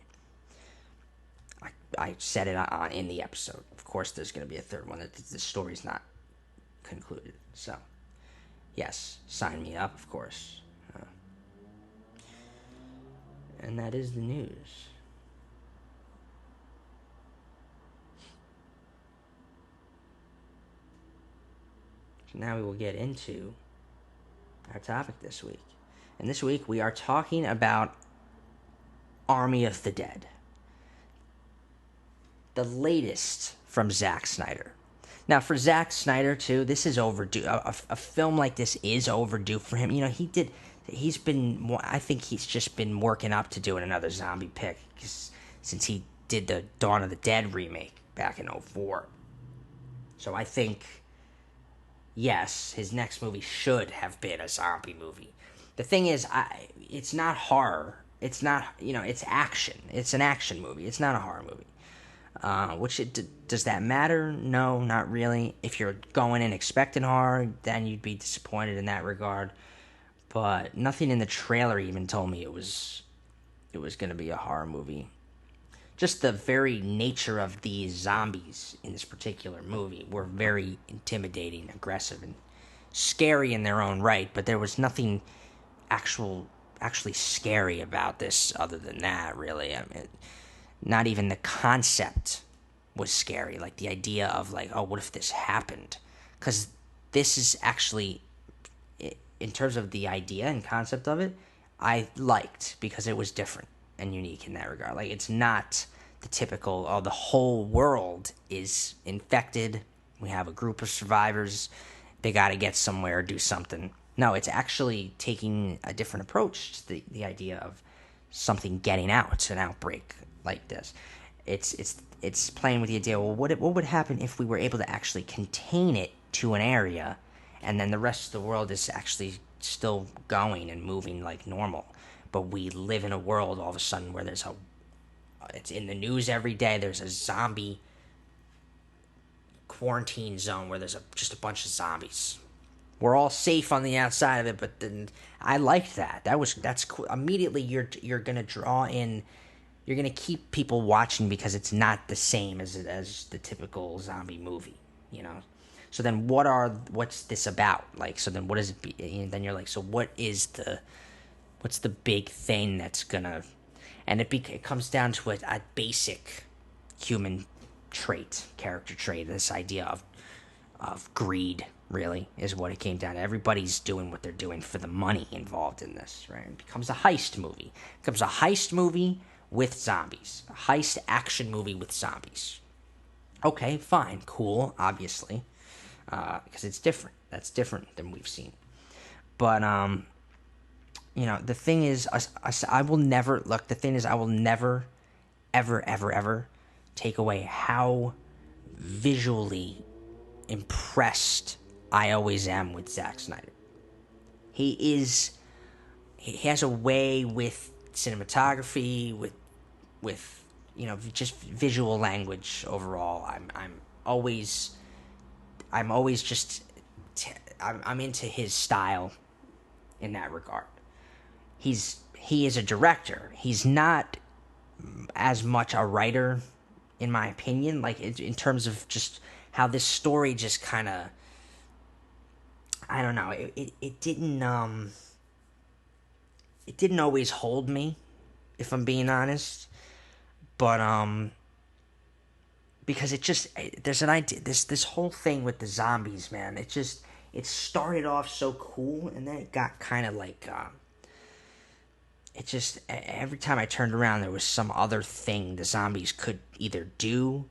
Speaker 1: I said it in the episode. Of course, there's going to be a third one. The story's not concluded. So, yes, sign me up, of course. And that is the news. So now we will get into our topic this week. And this week we are talking about Army of the Dead. The latest from Zack Snyder. Now, for Zack Snyder, too, this is overdue. A film like this is overdue for him. You know, I think he's just been working up to doing another zombie pick since he did the Dawn of the Dead remake back in 2004. So I think, yes, his next movie should have been a zombie movie. The thing is, it's not horror. It's not, it's action. It's an action movie. It's not a horror movie. Does that matter? No, not really. If you're going in expecting horror, then you'd be disappointed in that regard. But nothing in the trailer even told me it was going to be a horror movie. Just the very nature of these zombies in this particular movie were very intimidating, aggressive, and scary in their own right. But there was nothing actually scary about this other than that, really. I mean, not even the concept was scary. Like the idea of what if this happened? Because this is actually, in terms of the idea and concept of it, I liked because it was different and unique in that regard. Like, it's not the typical, the whole world is infected. We have a group of survivors. They got to get somewhere, do something. No, it's actually taking a different approach to the idea of something getting out, an outbreak like this. It's playing with the idea, well, what would happen if we were able to actually contain it to an area, and then the rest of the world is actually still going and moving like normal, but we live in a world all of a sudden where it's in the news every day, there's a zombie quarantine zone where there's just a bunch of zombies. We're all safe on the outside of it, but then I liked that. That's cool. Immediately you're gonna draw in. You're going to keep people watching because it's not the same as the typical zombie movie, So then what's this about? Like, so then what is it be? And then you're like, so what's the big thing that's going to, and it comes down to a basic human character trait, this idea of greed, really, is what it came down to. Everybody's doing what they're doing for the money involved in this, right? It becomes a heist movie. It becomes a heist movie with zombies. A heist action movie with zombies. Okay, fine, cool, obviously. Because it's different. That's different than we've seen. But the thing is, I will never look. The thing is, I will never, ever, ever, ever take away how visually impressed I always am with Zack Snyder. He has a way with cinematography, with just visual language overall. I'm always just I'm into his style in that regard. He is a director. He's not as much a writer, in my opinion, like in terms of just how this story just kind of, I don't know, it didn't always hold me, if I'm being honest, but because there's an idea, this whole thing with the zombies, man, it started off so cool, and then it got kind of like it just, every time I turned around, there was some other thing the zombies could either do,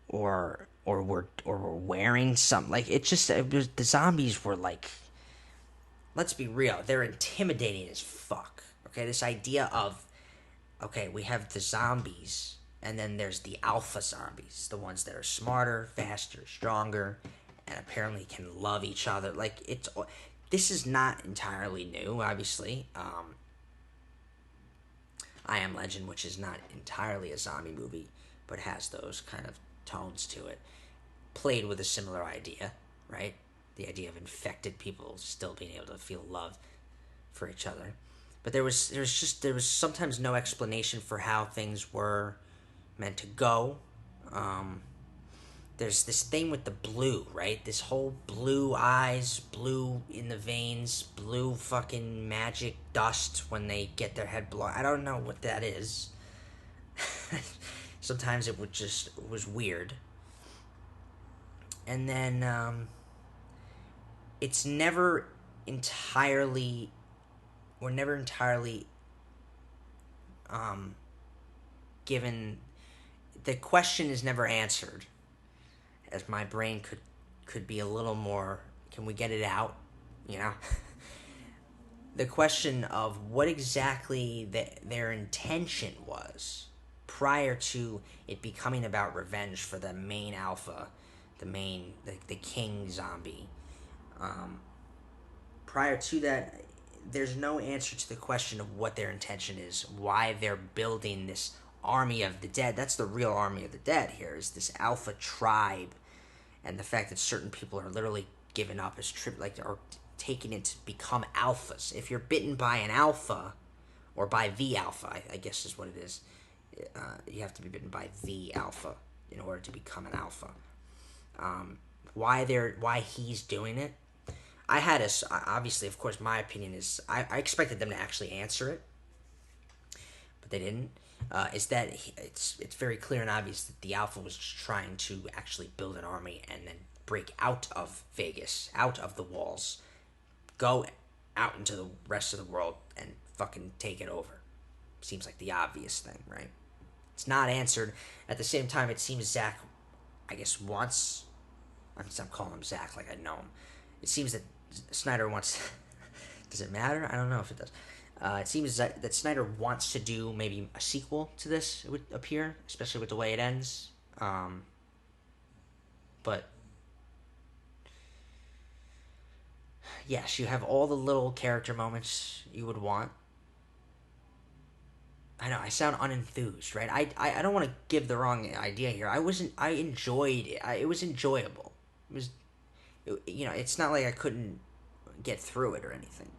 Speaker 1: or were wearing something. Like, the zombies were like, let's be real, they're intimidating as fuck. Okay, this idea of, okay, we have the zombies, and then there's the alpha zombies, the ones that are smarter, faster, stronger, and apparently can love each other. Like, this is not entirely new, obviously. I Am Legend, which is not entirely a zombie movie, but has those kind of tones to it, played with a similar idea, right? The idea of infected people still being able to feel love for each other. But there was sometimes no explanation for how things were meant to go. There's this thing with the blue, right? This whole blue eyes, blue in the veins, blue fucking magic dust when they get their head blown. I don't know what that is. Sometimes it was weird. And then it's never entirely, we're never entirely given, the question is never answered, as my brain could be a little more, can we get it out, the question of what exactly their intention was prior to it becoming about revenge for the main alpha, the king zombie. Prior to that, there's no answer to the question of what their intention is, why they're building this army of the dead. That's the real army of the dead here, is this alpha tribe, and the fact that certain people are literally given up as or taking it to become alphas. If you're bitten by an alpha, or by the alpha, I guess is what it is, you have to be bitten by the alpha in order to become an alpha. Why he's doing it, obviously, of course, my opinion is, I expected them to actually answer it, but they didn't. Is that it's very clear and obvious that the alpha was just trying to actually build an army and then break out of Vegas, out of the walls, go out into the rest of the world and fucking take it over. Seems like the obvious thing, right? It's not answered. At the same time, it seems Zack, I guess, wants, I'm calling him Zack like I know him. It seems that Snyder wants, does it matter? I don't know if it does. It seems that Snyder wants to do maybe a sequel to this, it would appear, especially with the way it ends. But yes, you have all the little character moments you would want. I know I sound unenthused, right? I don't want to give the wrong idea here. I enjoyed it. It was enjoyable. It's not like I couldn't get through it or anything.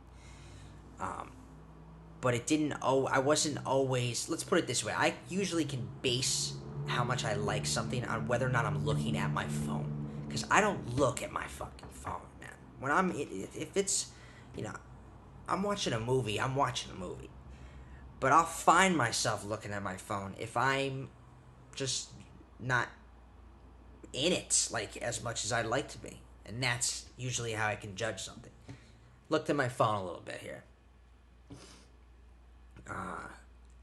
Speaker 1: But it didn't. I wasn't always. Let's put it this way. I usually can base how much I like something on whether or not I'm looking at my phone, because I don't look at my fucking phone, man. When if it's, I'm watching a movie. I'm watching a movie, but I'll find myself looking at my phone if I'm just not in it like as much as I'd like to be, and that's usually how I can judge something. Looked at my phone a little bit here.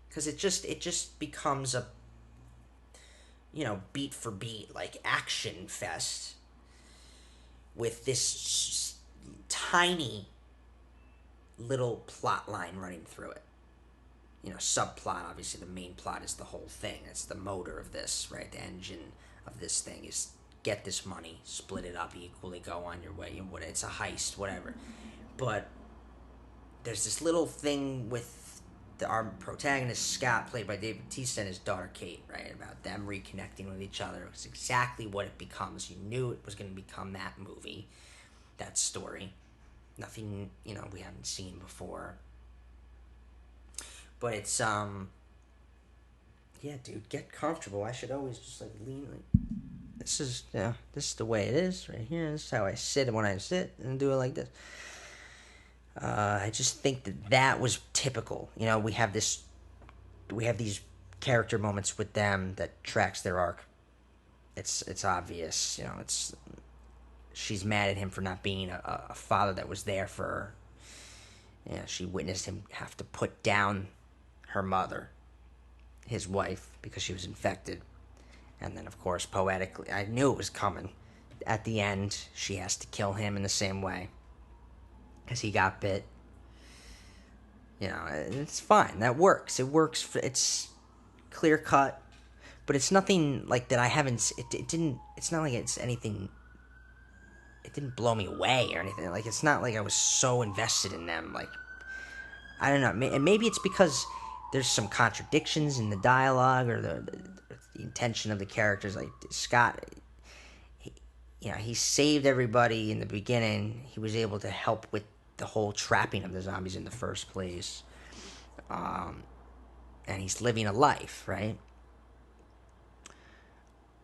Speaker 1: Because it just becomes a, beat for beat, like, action fest with this tiny little plot line running through it. Subplot, obviously the main plot is the whole thing. It's the motor of this, right? The engine of this thing is get this money, split it up equally, go on your way. It's a heist, whatever. But there's this little thing with our protagonist, Scott, played by Dave Bautista, and his daughter, Kate, right? About them reconnecting with each other. It's exactly what it becomes. You knew it was going to become that movie, that story. Nothing, we haven't seen before. But it's, yeah, dude, get comfortable. I should always just, lean, this is the way it is right here. This is how I sit when I sit, and do it like this. I just think that was typical. We have these character moments with them that tracks their arc. It's obvious. She's mad at him for not being a father that was there for her. She witnessed him have to put down her mother, his wife, because she was infected. And then, of course, poetically, I knew it was coming. At the end, she has to kill him in the same way, because he got bit. It's fine. That works. It works. It's clear cut, but it's nothing like that. I haven't. It didn't. It's not like it's anything. It didn't blow me away or anything. It's not like I was so invested in them. I don't know. And maybe it's because there's some contradictions in the dialogue or the intention of the characters. Like Scott, he saved everybody in the beginning. He was able to help with the whole trapping of the zombies in the first place. And he's living a life, right?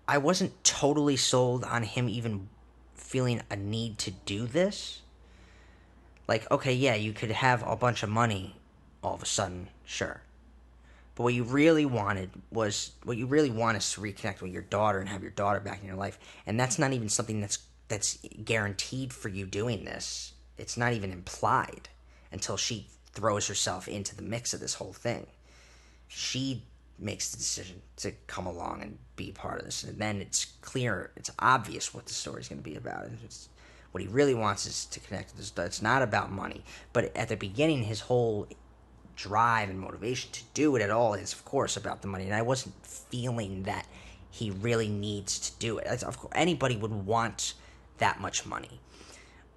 Speaker 1: I wasn't totally sold on him even feeling a need to do this. Okay, yeah, you could have a bunch of money all of a sudden, sure. But what you really want is to reconnect with your daughter and have your daughter back in your life. And that's not even something that's guaranteed for you doing this. It's not even implied until she throws herself into the mix of this whole thing. She makes the decision to come along and be part of this. And then it's clear, it's obvious what the story's going to be about. What he really wants is to connect with his daughter. It's not about money. But at the beginning, his whole drive and motivation to do it at all is, of course, about the money. And I wasn't feeling that he really needs to do it. Of course, anybody would want that much money.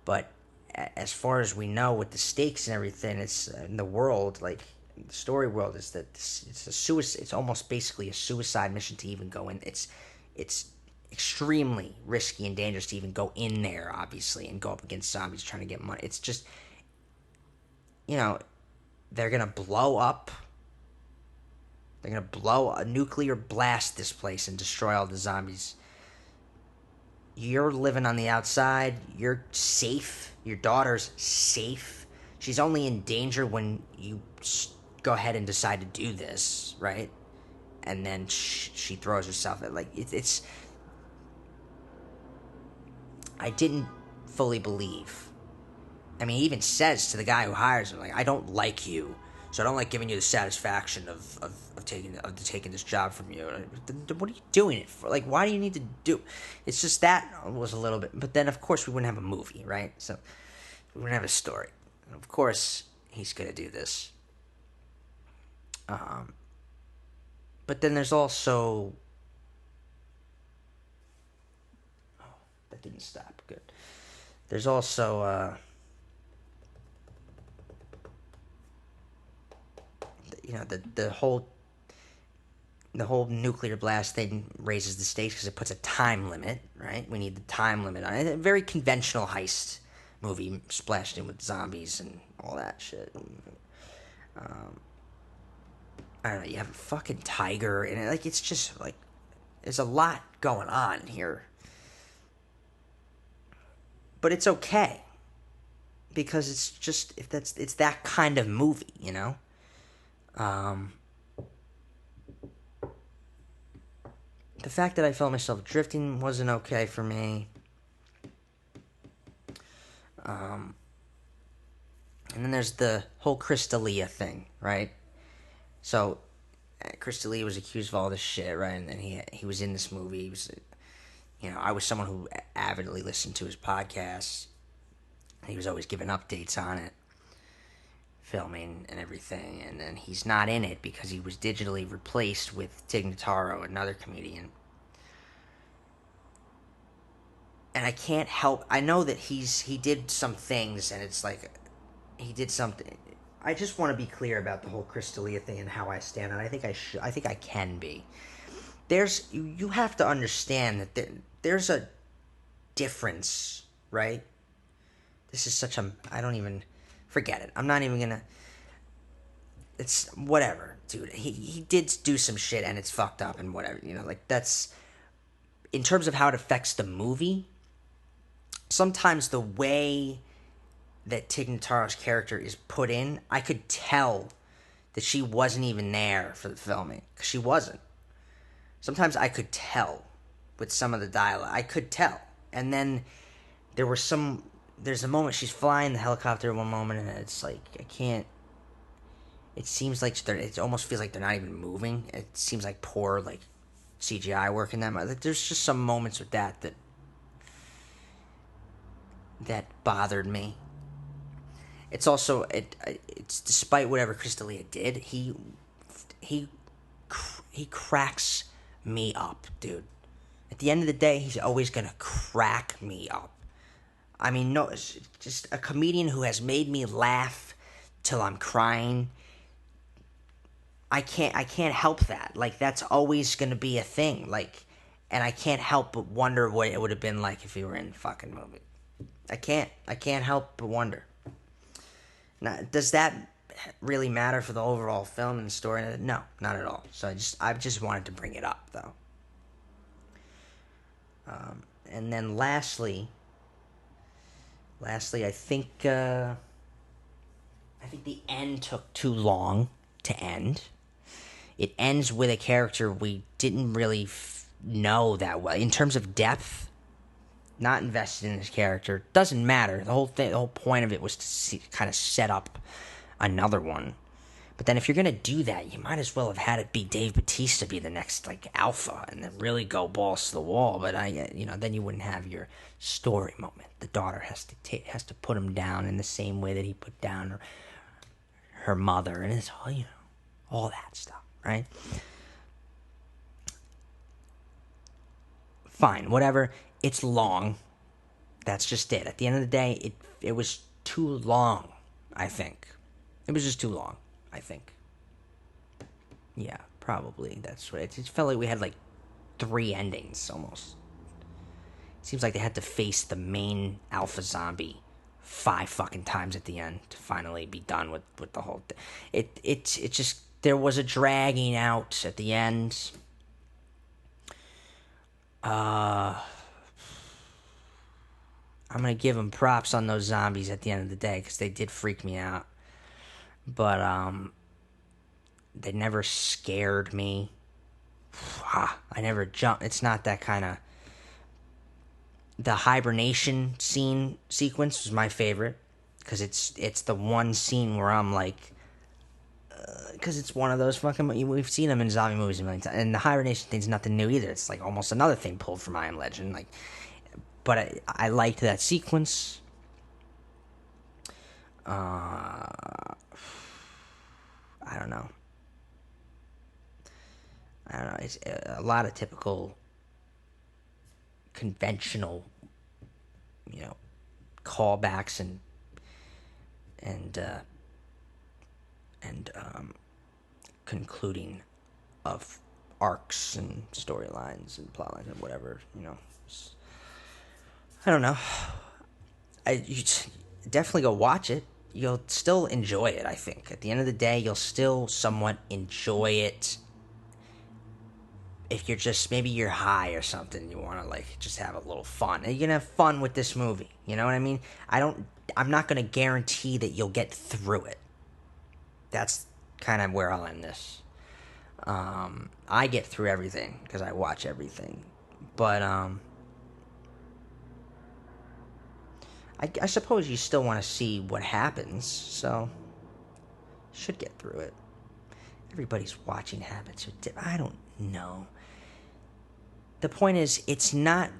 Speaker 1: But as far as we know, with the stakes and everything, it's in the world, the story world, is that it's almost basically a suicide mission to even go in. It's extremely risky and dangerous to even go in there, obviously, and go up against zombies trying to get money. It's just, they're gonna blow up. They're gonna blow a nuclear blast this place and destroy all the zombies. You're living on the outside. You're safe. Your daughter's safe. She's only in danger when you go ahead and decide to do this, right? And then she throws herself at it's. I didn't fully believe. I mean, he even says to the guy who hires him, I don't like you, so I don't like giving you the satisfaction of taking this job from you. What are you doing it for? Why do you need to do? It's just that was a little bit. But then, of course, we wouldn't have a movie, right? So we wouldn't have a story. And of course, he's gonna do this. But then there's also. Oh, that didn't stop. Good. There's also. The whole nuclear blast thing raises the stakes because it puts a time limit, right? We need the time limit on it. A very conventional heist movie splashed in with zombies and all that shit. I don't know, you have a fucking tiger and it's just there's a lot going on here. But it's okay. Because it's just it's that kind of movie, The fact that I felt myself drifting wasn't okay for me. And then there's the whole Chris D'Elia thing, right? So, Chris D'Elia was accused of all this shit, right? And then he was in this movie. He was, I was someone who avidly listened to his podcasts. He was always giving updates on it. filming and everything, and then he's not in it because he was digitally replaced with Tig Notaro, another comedian. And I can't help. I know that he did some things, and it's like he did something. I just want to be clear about the whole Chris D'Elia thing and how I stand, and I think I should. I think I can be. You have to understand that there's a difference, right? This is such a. I don't even forget it. I'm not even gonna. It's whatever, dude. He did do some shit, and it's fucked up, and whatever. Like that's in terms of how it affects the movie. Sometimes the way that Tig Notaro's character is put in, I could tell that she wasn't even there for the filming. Because she wasn't. Sometimes I could tell with some of the dialogue. I could tell. And then there's a moment she's flying the helicopter at one moment, and it's like, I can't. It seems like it almost feels like they're not even moving. It seems like poor, like, CGI work in that. Like, there's just some moments with that bothered me. It's also it's despite whatever Chris D'Elia did, he cracks me up, dude. At the end of the day, he's always gonna crack me up. I mean, no, it's just a comedian who has made me laugh till I'm crying. I can't help that. Like, that's always gonna be a thing. Like, and I can't help but wonder what it would have been like if he were in the fucking movie. I can't help but wonder. Now, does that really matter for the overall film and story? No, not at all. So I just wanted to bring it up, though. And then lastly, I think the end took too long to end. It ends with a character we didn't really know that well in terms of depth. Not invested in his character. Doesn't matter. The whole point of it was to kind of set up another one. But then if you're going to do that, you might as well have had it be Dave Bautista be the next, like, alpha and then really go balls to the wall. But, then you wouldn't have your story moment. The daughter has to put him down in the same way that he put down her mother. And it's all, all that stuff, right? Fine, whatever. It's long. That's just it. At the end of the day, it was too long, I think. It was just too long, I think. Yeah, probably. That's what it felt like we had like 3 endings almost. It seems like they had to face the main alpha zombie 5 fucking times at the end to finally be done with the whole thing. It just, there was a dragging out at the end. I'm going to give them props on those zombies at the end of the day because they did freak me out. But they never scared me. I never jumped. It's not that kind of... The hibernation sequence was my favorite because it's the one scene where I'm like... Because it's one of those fucking... We've seen them in zombie movies a million times. And the hibernation thing's nothing new either. It's like almost another thing pulled from I Am Legend. Like... But I liked that sequence. I don't know. It's a lot of typical conventional, callbacks and concluding of arcs and storylines and plotlines and whatever, I don't know. You definitely go watch it. You'll still enjoy it, I think. At the end of the day, you'll still somewhat enjoy it. If you're just, maybe you're high or something, you want to, like, just have a little fun. And you're going to have fun with this movie. You know what I mean? I'm not going to guarantee that you'll get through it. That's kind of where I'll end this. I get through everything because I watch everything. But, I suppose you still want to see what happens, so you should get through it. Everybody's watching habits. I don't know. The point is, it's not...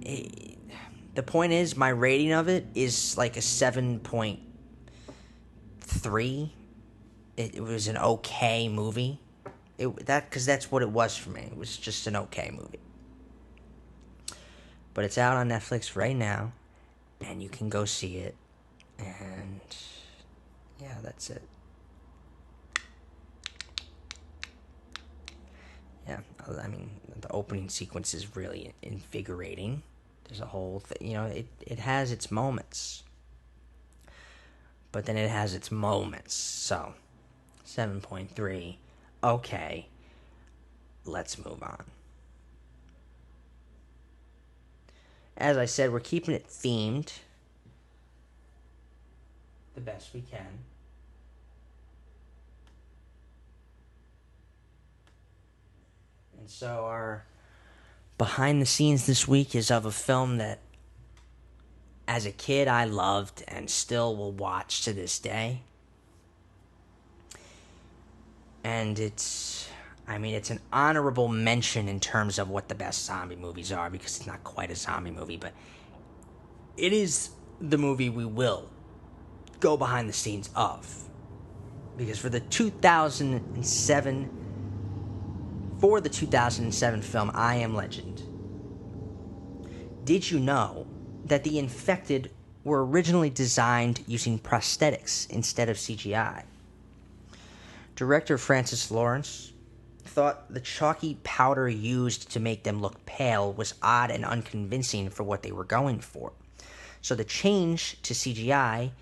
Speaker 1: The point is, my rating of it is like a 7.3 3, it was an okay movie. Because that's what it was for me. It was just an okay movie. But it's out on Netflix right now, and you can go see it. And yeah, that's it. Yeah, I mean, the opening sequence is really invigorating. There's a whole thing, it has its moments. But then it has its moments. So, 7.3. Okay, let's move on. As I said, we're keeping it themed the best we can. And so our behind the scenes this week is of a film that as a kid I loved and still will watch to this day. And it's an honorable mention in terms of what the best zombie movies are, because it's not quite a zombie movie, but it is the movie we will go behind the scenes of. Because for the 2007 film I Am Legend, did you know that the infected were originally designed using prosthetics instead of CGI? Director Francis Lawrence thought the chalky powder used to make them look pale was odd and unconvincing for what they were going for. So the change to CGI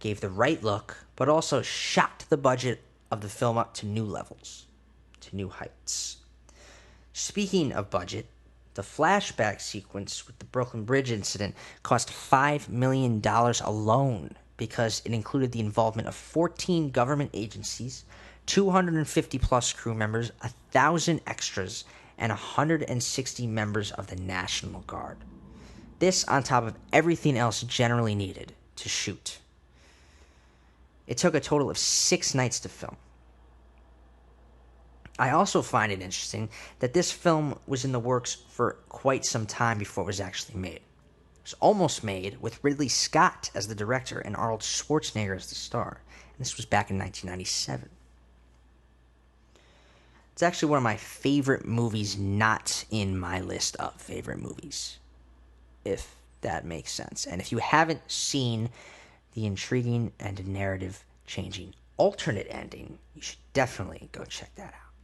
Speaker 1: gave the right look, but also shot the budget of the film up to new levels, to new heights. Speaking of budget, the flashback sequence with the Brooklyn Bridge incident cost $5 million alone, because it included the involvement of 14 government agencies, 250 plus crew members, 1,000 extras, and 160 members of the National Guard. This on top of everything else generally needed to shoot. It took a total of 6 nights to film. I also find it interesting that this film was in the works for quite some time before it was actually made. It was almost made with Ridley Scott as the director and Arnold Schwarzenegger as the star. And this was back in 1997. It's actually one of my favorite movies not in my list of favorite movies, if that makes sense. And if you haven't seen the intriguing and narrative-changing alternate ending, you should definitely go check that out.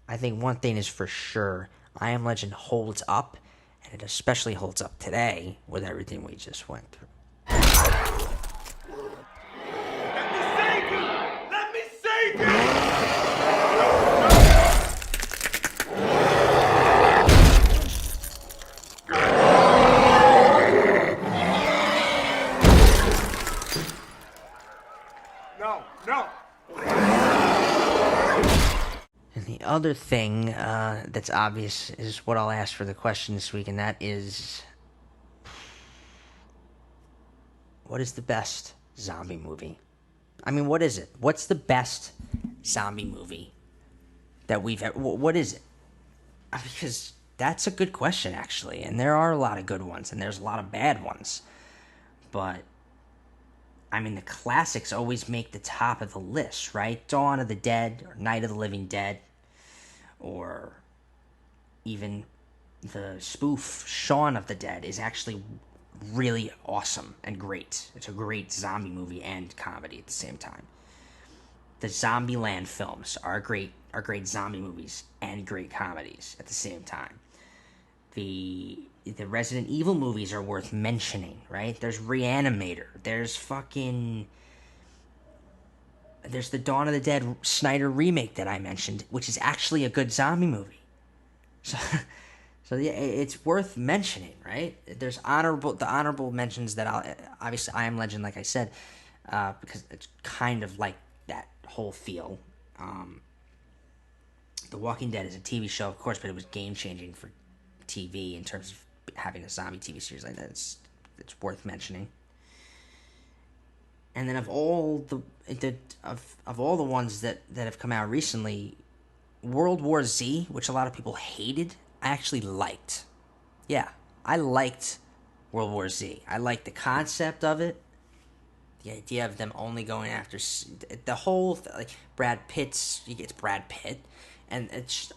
Speaker 1: I think one thing is for sure, I Am Legend holds up, and it especially holds up today with everything we just went through.
Speaker 4: Let me save you! No.
Speaker 1: And the other thing that's obvious is what I'll ask for the question this week, and that is, what is the best zombie movie? I mean, what is it? What's the best zombie movie that we've ever... What is it? Because that's a good question, actually, and there are a lot of good ones, and there's a lot of bad ones. But, I mean, the classics always make the top of the list, right? Dawn of the Dead, or Night of the Living Dead, or even the spoof Shaun of the Dead is actually really awesome and great. It's a great zombie movie and comedy at the same time. The Zombieland films are great zombie movies and great comedies at the same time. The Resident Evil movies are worth mentioning, right? There's Reanimator. There's the Dawn of the Dead Snyder remake that I mentioned, which is actually a good zombie movie. So yeah, it's worth mentioning, right? There's the honorable mentions that obviously I Am Legend, like I said, because it's kind of like that whole feel. The Walking Dead is a TV show, of course, but it was game-changing for TV in terms of having a zombie TV series like that. It's worth mentioning. And then of all the ones that have come out recently, World War Z, which a lot of people hated, I actually liked. Yeah, I liked World War Z. I liked the concept of it, The idea of them only going after the whole like Brad Pitt's, it's Brad Pitt, and it's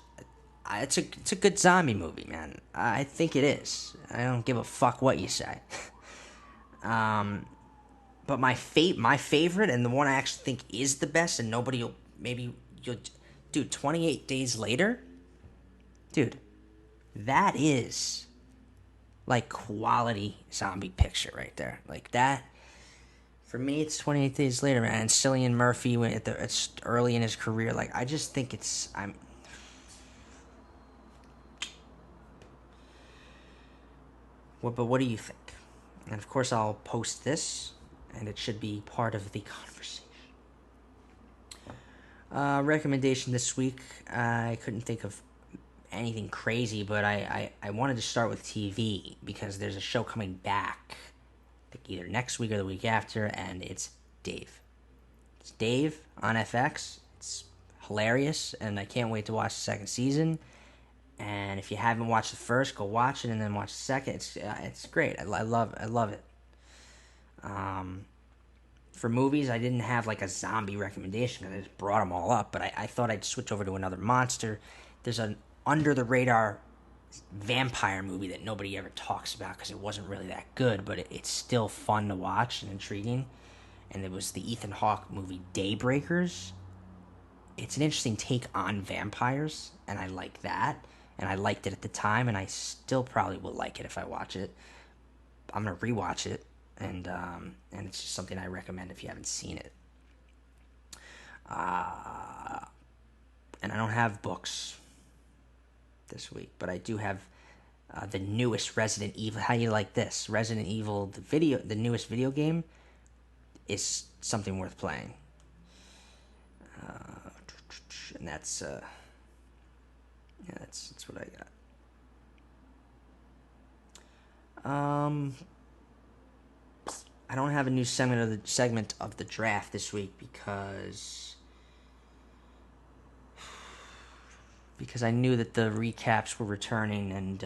Speaker 1: a good zombie movie, man. I think it is. I don't give a fuck what you say. But my favorite, and the one I actually think is the best, and dude, 28 Days Later, dude, that is like quality zombie picture right there, like that. For me, it's 28 Days Later, man. And Cillian Murphy, it's early in his career, like I just think but what do you think? And of course, I'll post this, and it should be part of the conversation. Recommendation this week, I couldn't think of anything crazy, but I wanted to start with TV because there's a show coming back, I think either next week or the week after, and it's Dave. It's Dave on FX. It's hilarious, and I can't wait to watch the second season. And if you haven't watched the first, go watch it and then watch the second. It's great. I love it. For movies, I didn't have like a zombie recommendation because I just brought them all up. But I thought I'd switch over to another monster. There's an under the radar vampire movie that nobody ever talks about because it wasn't really that good, but it's still fun to watch and intriguing. And it was the Ethan Hawke movie Daybreakers. It's an interesting take on vampires, and I like that. And I liked it at the time, and I still probably will like it if I watch it. I'm gonna rewatch it, and it's just something I recommend if you haven't seen it. And I don't have books this week, but I do have the newest Resident Evil. How you like this? Resident Evil, the newest video game, is something worth playing. And that's that's what I got. I don't have a new segment of the draft this week because I knew that the recaps were returning, and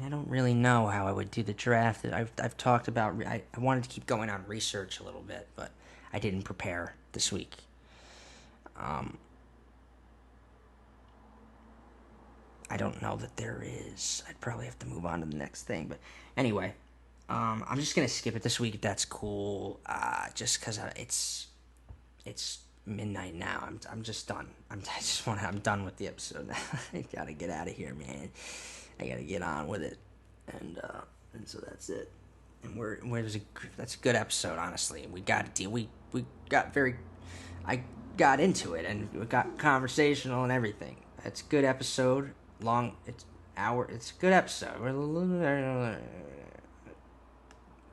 Speaker 1: I don't really know how I would do the draft. I've talked about I wanted to keep going on research a little bit, but I didn't prepare this week. I don't know that there is. I'd probably have to move on to the next thing. But anyway, I'm just going to skip it this week if that's cool. Just because it's midnight now. I'm just done. I'm done with the episode. I got to get out of here, man. I got to get on with it. And so that's it. And that's a good episode, honestly. We got to deal. We got I got into it, and we got conversational and everything. It's a good episode. It's a good episode.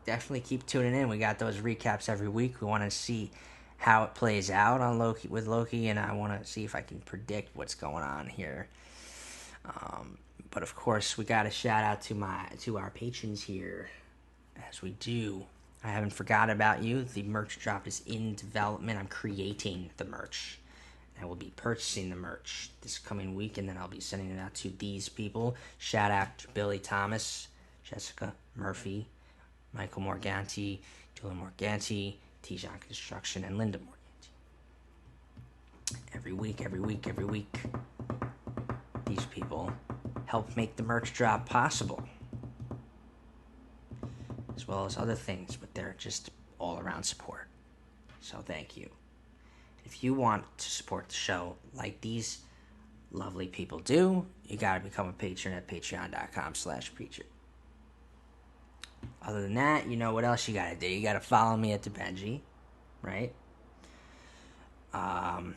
Speaker 1: Definitely keep tuning in. We got those recaps every week. We want to see how it plays out on Loki, and I want to see if I can predict what's going on here. But of course, we got to shout out to our patrons here, as we do. I haven't forgot about you. The merch drop is in development. I'm creating the merch. I will be purchasing the merch this coming week, and then I'll be sending it out to these people. Shout out to Billy Thomas, Jessica Murphy, Michael Morganti, Julian Morganti, Tijan Construction, and Linda Morganti. Every week, these people help make the merch drop possible, as well as other things, but they're just all-around support. So thank you. If you want to support the show like these lovely people do, you got to become a patron at patreon.com/preacher. Other than that, you know what else you got to do. You got to follow me at DeBenji, right? And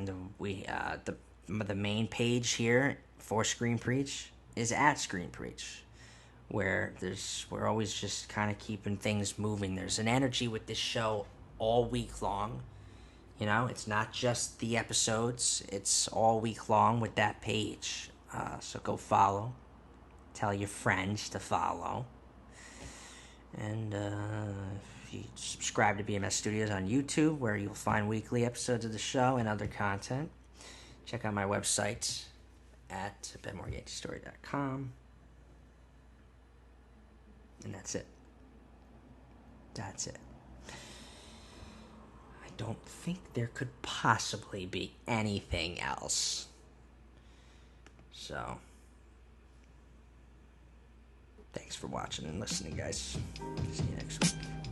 Speaker 1: the main page here for Screen Preach is at Screen Preach, where we're always just kind of keeping things moving. There's an energy with this show all week long. You know, it's not just the episodes. It's all week long with that page. So go follow. Tell your friends to follow. And if you subscribe to BMS Studios on YouTube, where you'll find weekly episodes of the show and other content. Check out my website at benmorgantistory.com. And that's it. That's it. I don't think there could possibly be anything else. So, thanks for watching and listening, guys. See you next week.